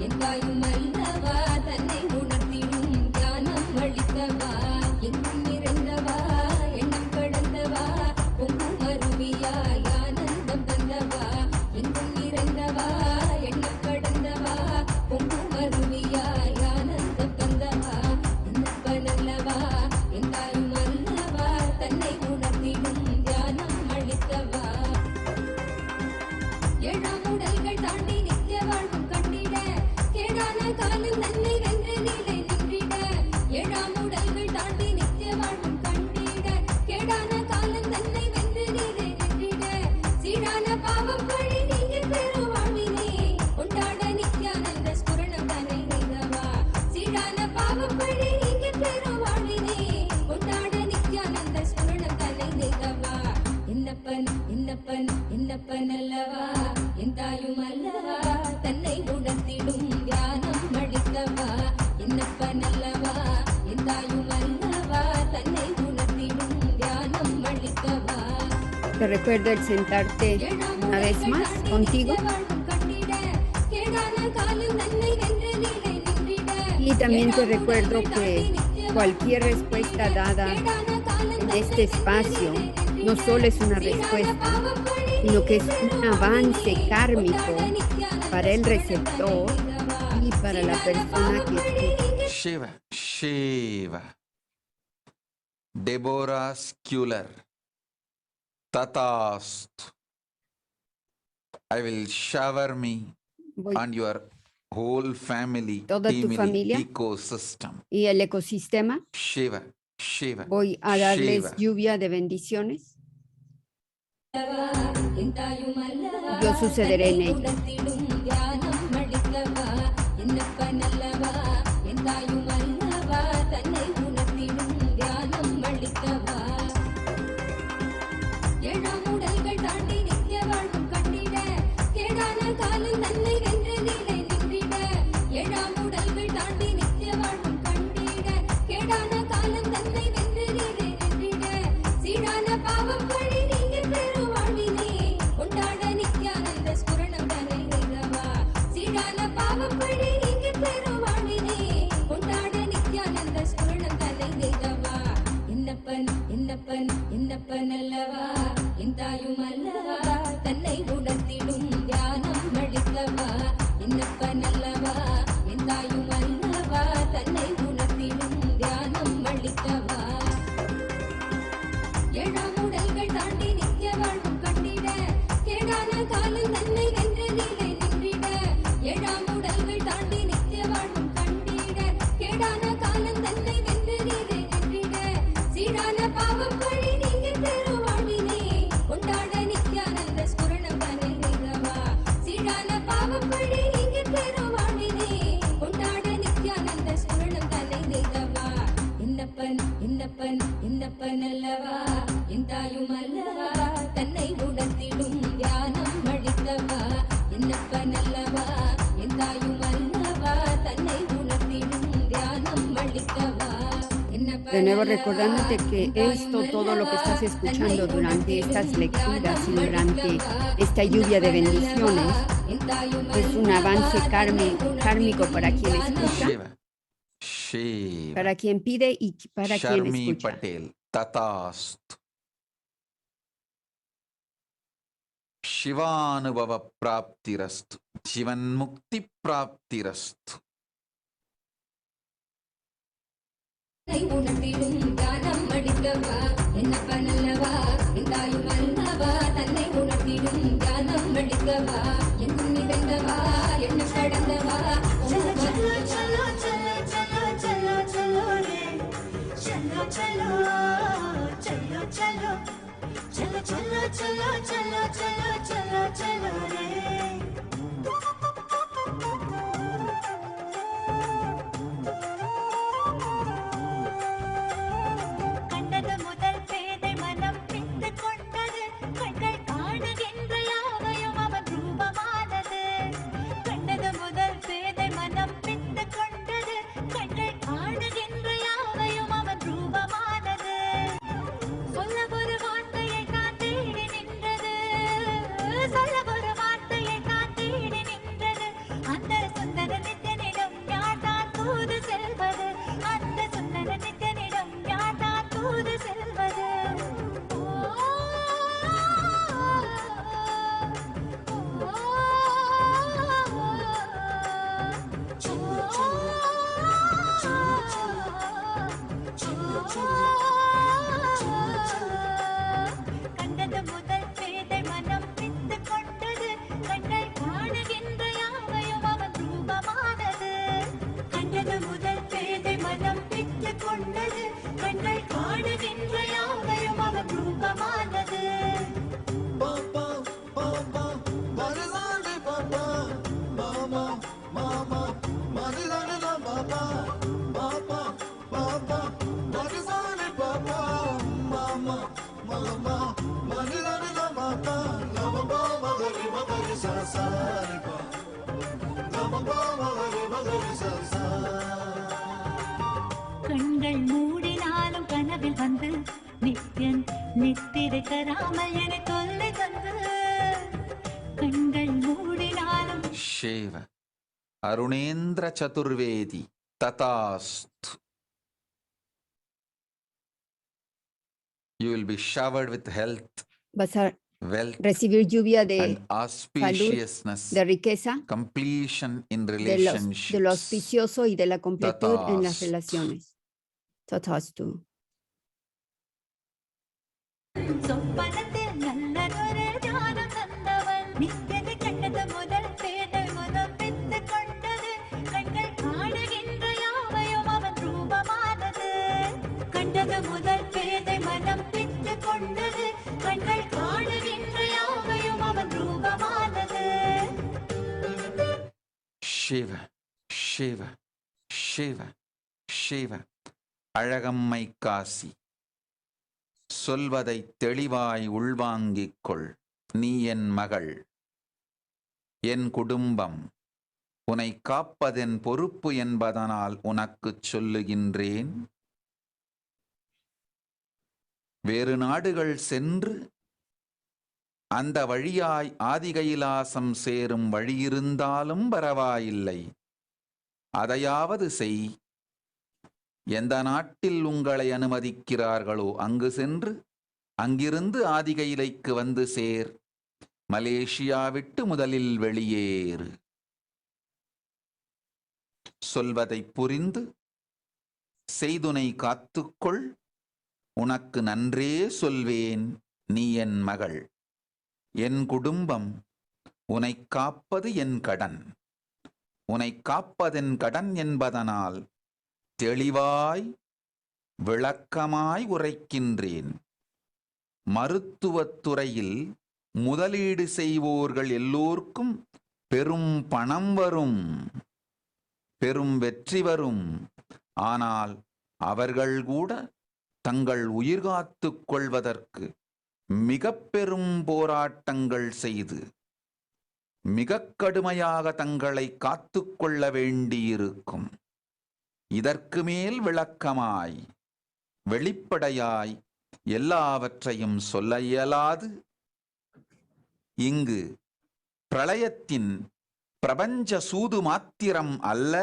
என் தாயுமல்லவா தன்னை உணர்த்திடும் ஞானம் அளித்தவா. எங்கும் நிறைந்தவா எண்ணம் கடந்தவா பொங்கும் அருவியாய் ஆனந்தம் தந்தவா. எங்கும் நிறைந்தவா எண்ணம் கடந்தவா பொங்கும் அருவியாய் ஆனந்தம் தந்தவா. என்னப்பனல்லவா என் தாயுமல்லவா தன்னை உணர்த்திடும் ஞானம் அளித்தவா. ஏழாம் உடல்கள் தாண்டி நித்திய வாழ்வும் கண்டிட கேடான காலம் தன்னை வென்று நிலை நின்றிட. ஏழாம் உடல்கள் தாண்டி நித்திய வாழ்வும் கண்டிட கேடான காலம் தன்னை வென்று நிலை நின்றிட. சீடான பாவம் பழி நீங்க பெரும் வாழ்வினே கொண்டாட நித்யானந்த ஸ்புரணம் தன்னை செய்தவா. சீடான பாவம் பழி நீங்க பெரும் வாழ்வினே கொண்டாட நித்யானந்த ஸ்புரணம் என்னப்பனல்லவா என் தாயும் அல்லவா தன்னை உணர்த்திடும் ஞானம் அளிக்கவா என்னப்பனல்லவா என் தாயும் அல்லவா தன்னை உணர்த்திடும் ஞானம் அளிக்கவா Te recuerdo el sentarte una vez más contigo y también te recuerdo que cualquier respuesta dada en este espacio no solo es una respuesta, sino que es un avance kármico para el receptor y para la persona que escucha. Shiva. Deborah Sculler. Tatast. I will shower me Voy- and your whole family, Toda tu familia. ecosystem. Y el ecosistema, Shiva. voy a darles Shiva. lluvia de bendiciones. Yo sucederé en ello. என்னப்பனல்லவா என் தாயும் அல்லவா தன்னை உணர்த்திடும் ஞானம் அளிக்கவா என்னப்பனல்லவா என் தாயும் அல்லவா தன்னை உணர்த்திடும் ஞானம் அளிக்கவா ஏழாம் உடல்கள் தாண்டி நித்திய வாழ்வும் கண்டிட கேடான காலம் தன்னை வென்று நிலை நின்றிட ஏழாம் உடல்கள் தாண்டி நித்திய வாழ்வும் கண்டிட கேடான காலம் தன்னை வென்று நிலை நின்றிட சீடான பாவம் பழி நீங்க பெருவாழ்வினே கொண்டாட நித்யானந்த ஸ்புரணம் தன்னை நிகவா சீடான பாவம் பழி நீங்க பெருவாழ்வினே கொண்டாட நித்யானந்த ஸ்புரணம் தன்னை நிகவா என்னப்பன் அல்லவா என் தாயும் அல்லவா தன்னை உணர்த்திடும் ஞானம் அளிக்கவா என்னப்பன் அல்லவா என் தாயும் அல்லவா தன்னை உணர்த்திடும் ஞானம் அளிக்கவா De nuevo recordándote que esto, todo lo que estás escuchando durante estas lecturas y durante esta lluvia de bendiciones, es un avance kármico para quien escucha, Shiva. para quien pide y para quien Sharmi escucha. Patel. Tatast. Shivanubhava praptirastu. Shivan mukti praptirastu. உணர்த்திடும் ஞானம் அளிக்கவா என்னப்பனல்லவா என் தாயும் அல்லவா தன்னை உணர்த்திடும் ஞானம் அளிக்கவா என் துணி வெந்தவா என்ன கடந்தவா கண்டது முதல் பேதை மனம் பித்து கொண்டது கண்கள் காணுகின்ற யாவையும் அவன் ரூபமானது கண்டது முதல் பேதை மனம் பித்து கொண்டது கண்கள் காணுகின்ற யாவையும் அவன் ரூபமானது சொல்ல ஒரு வார்த்தையை நான் தேடி நின்றது கண்கள் மூடினாலும் கனவில் வந்து நித்யன் நித்திரை தராமல் என தொல்லை தந்து கண்கள் மூடினாலும் Shiva. Arunendra Chaturvedi. Tatasthu. You will be showered with health, Vas a wealth, recibir lluvia de and auspiciousness, de riqueza, completion in de lo relationships. auspicioso y de la completud en las Tatasthu. relaciones. Tatasthu. சொப்பனத்தில் நல்லதொரு ஞானம் தந்தவன் நித்தியதை கண்டது முதல் பேதை மனம் பித்து கொண்டது கண்கள் காணுகின்ற யாவையும் அவன் ரூபமானது கண்டது முதல் பேதை மனம் பித்து கொண்டது கண்கள் காணுகின்ற யாவையும் அவன் ரூபமானது Shiva, Shiva, Shiva, Shiva. Alagammai Kashi. சொல்வதை தெளிவாய் உள்வாங்கிக் கொள். நீ என் மகள், என் குடும்பம். உன்னை காப்பதென் பொறுப்பு என்பதனால் உனக்குச் சொல்லுகின்றேன். வேறு நாடுகள் சென்று அந்த வழியாய் ஆதிகைலாசம் சேரும் வழியிருந்தாலும் பரவாயில்லை. அதையாவது செய். எந்த நாட்டில் உங்களை அனுமதிக்கிறார்களோ அங்கு சென்று அங்கிருந்து ஆதிகைலைக்கு வந்து சேர். மலேசியா விட்டு முதலில் வெளியேறு. சொல்வதை புரிந்து செய்துனை காத்துக்கொள். உனக்கு நன்றே சொல்வேன். நீ என் மகள், என் குடும்பம். உனை காப்பது என் கடன். உனை காப்பதென் கடன் என்பதனால் தெளிவாய் விளக்கமாய் உரைக்கின்றேன். மருத்துவத்துறையில் முதலீடு செய்வோர்கள் எல்லோருக்கும் பெரும் பணம் வரும், பெரும் வெற்றி வரும். ஆனால் அவர்கள் கூட தங்கள் உயிர் காத்துக் கொள்வதற்கு மிக பெரும் போராட்டங்கள் செய்து மிக கடுமையாக தங்களை காத்துக்கொள்ள வேண்டியிருக்கும். இதற்கு மேல் விளக்கமாய் வெளிப்படையாய் எல்லாவற்றையும் சொல்ல இயலாது. இங்கு பிரளயத்தின் பிரபஞ்ச சூது மாத்திரம் அல்ல,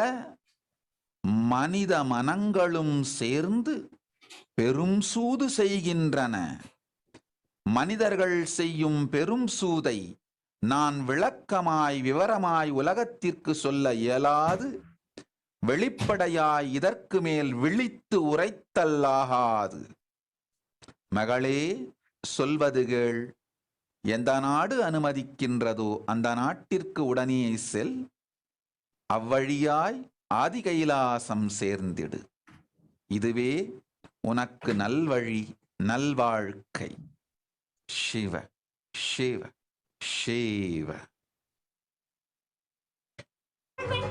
மனித மனங்களும் சேர்ந்து பெரும் சூது செய்கின்றன. மனிதர்கள் செய்யும் பெரும் சூதை நான் விளக்கமாய் விவரமாய் உலகத்திற்கு சொல்ல இயலாது. வெளிப்படையாய் இதற்கு மேல் விழித்து உரைத்தல்லாகாது. மகளே, சொல்வது கேள். எந்த நாடு அனுமதிக்கின்றதோ அந்த நாட்டிற்கு உடனே செல். அவ்வழியாய் ஆதிகைலாசம் சேர்ந்திடு. இதுவே உனக்கு நல்வழி, நல்வாழ்க்கை. சிவ சிவ சிவ.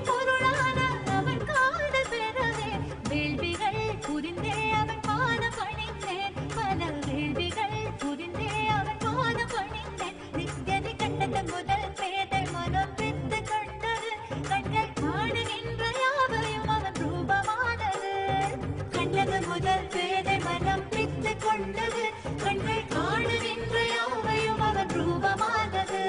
பொருளான அவன் காது பெறவே வேள்விகள் புரிந்தே அவன் பாத பணிந்தேன். பல வேள்விகள் புரிந்தே அவன் பாத பணிந்தேன். நித்தியதை கண்டது முதல் பேதை மனம் பித்து கொண்டது கண்கள் காணுகின்ற யாவையும் அவன் ரூபமானது. கண்டது முதல் பேதை மனம் பித்து கொண்டது கண்கள் காணுகின்ற யாவையும் அவன் ரூபமானது.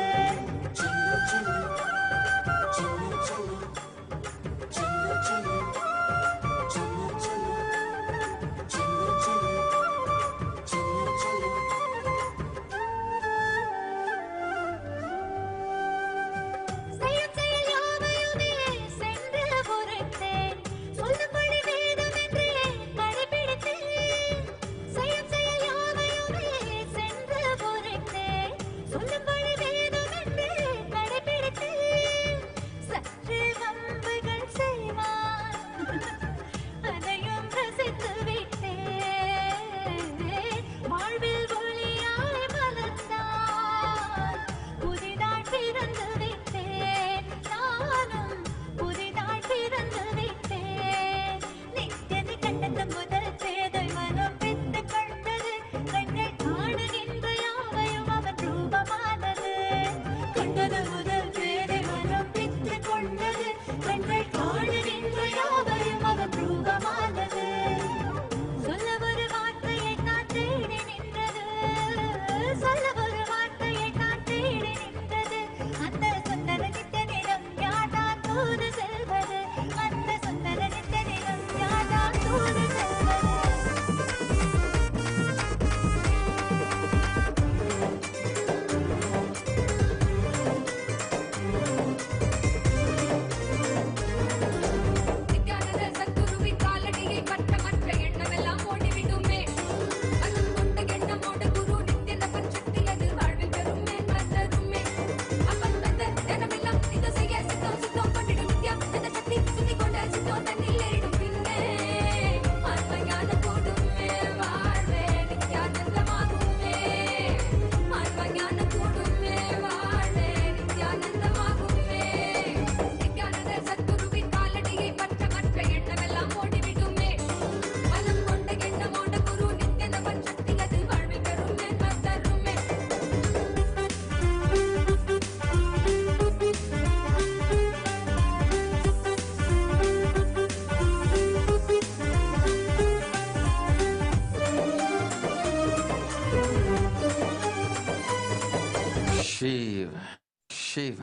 शिव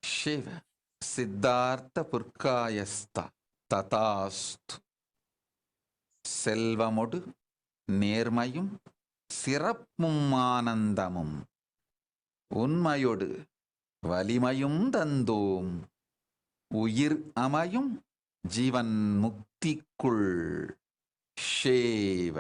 शिव सिद्धार्थ पुर्कायस्थ तथास्तु செல்வமொடு நேர்மையும் சிறப்பும் ஆனந்தமும் உண்மையொடு வலிமையும் தந்தோம் உயிர் அமையும் ஜீவன் முக்திக்குள் ஷேவ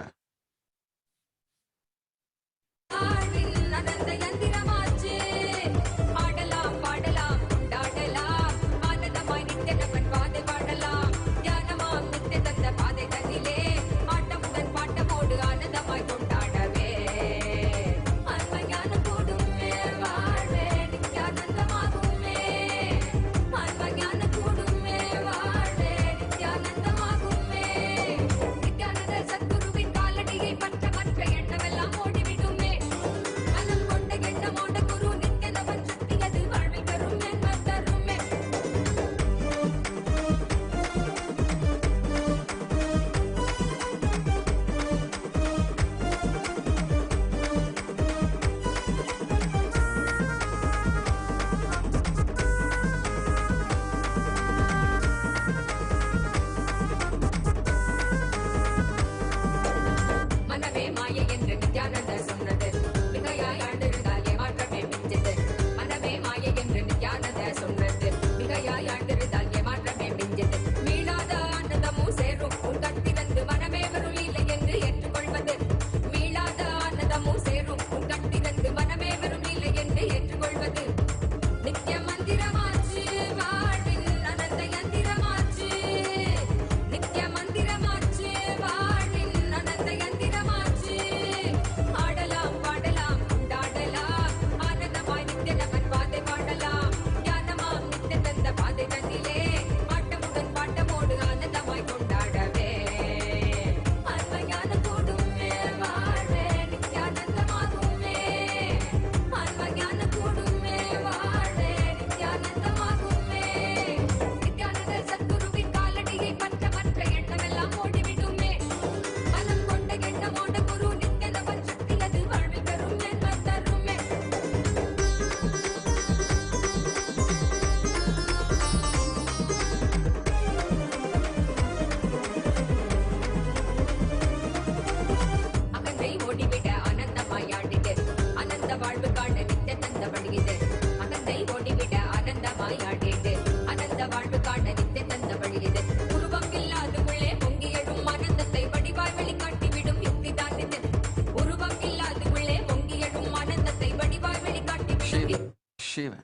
Shiva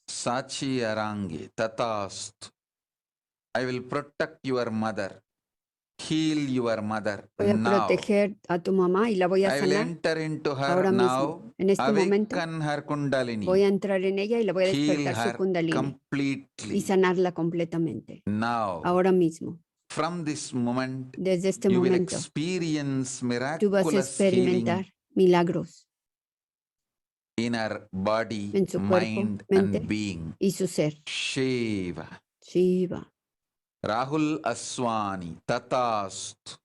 Sachi Arangi Tatast. I will protect your mother, heal your mother Voy a now. proteger a tu mamá y la voy a I will sanar. enter into her ahora now, mismo. En este momento awaken her kundalini, voy a entrar en ella y le voy a heal despertar su her kundalini y completely. sanarla completamente. Now, Ahora mismo. from this moment, Desde este you will momento experience tú vas a miraculous experimentar healing milagros in her body, en su cuerpo, mind mente and being. y su ser. Shiva. Shiva. Rahul Aswani Tatast.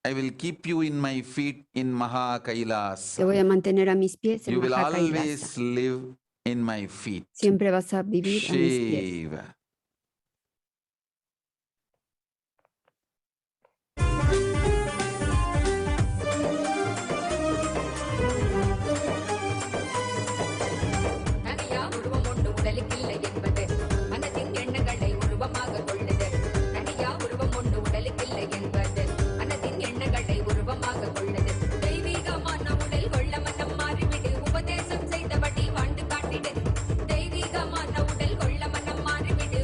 I will keep you in my feet in Maha Te voy Kailasa. a mantener a mis pies en You will Maha always Kailasa. live in my feet. Siempre vas a vivir a mis pies. Shiva. தனியா உருவம் ஒன்று உடலுக்கில்லை என்பது மனதின் எண்ணங்களை உருவமாக கொள்ளுது. தனியா உருவம் ஒன்று உடலுக்கில்லை என்பது மனதின் எண்ணங்களை உருவமாக கொள்ளுது. தெய்வீகமான உடல் கொள்ள மனம் மாறிவிடு, உபதேசம் செய்தபடி வாழ்ந்து காட்டிடு. தெய்வீகமான உடல் கொள்ள மனம் மாறிவிடு,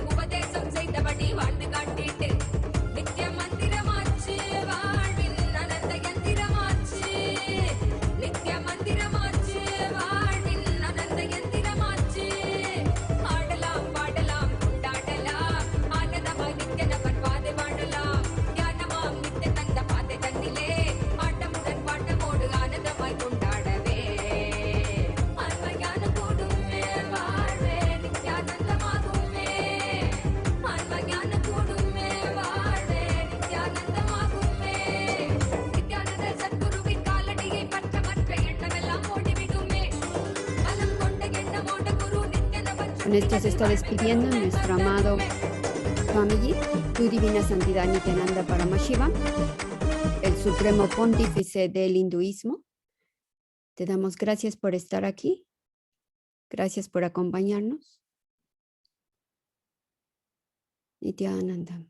Con esto se está despidiendo nuestro amado Swamiji, tu divina santidad Nityananda Paramashiva, el supremo pontífice del hinduismo. Te damos gracias por estar aquí. Gracias por acompañarnos. Nityananda.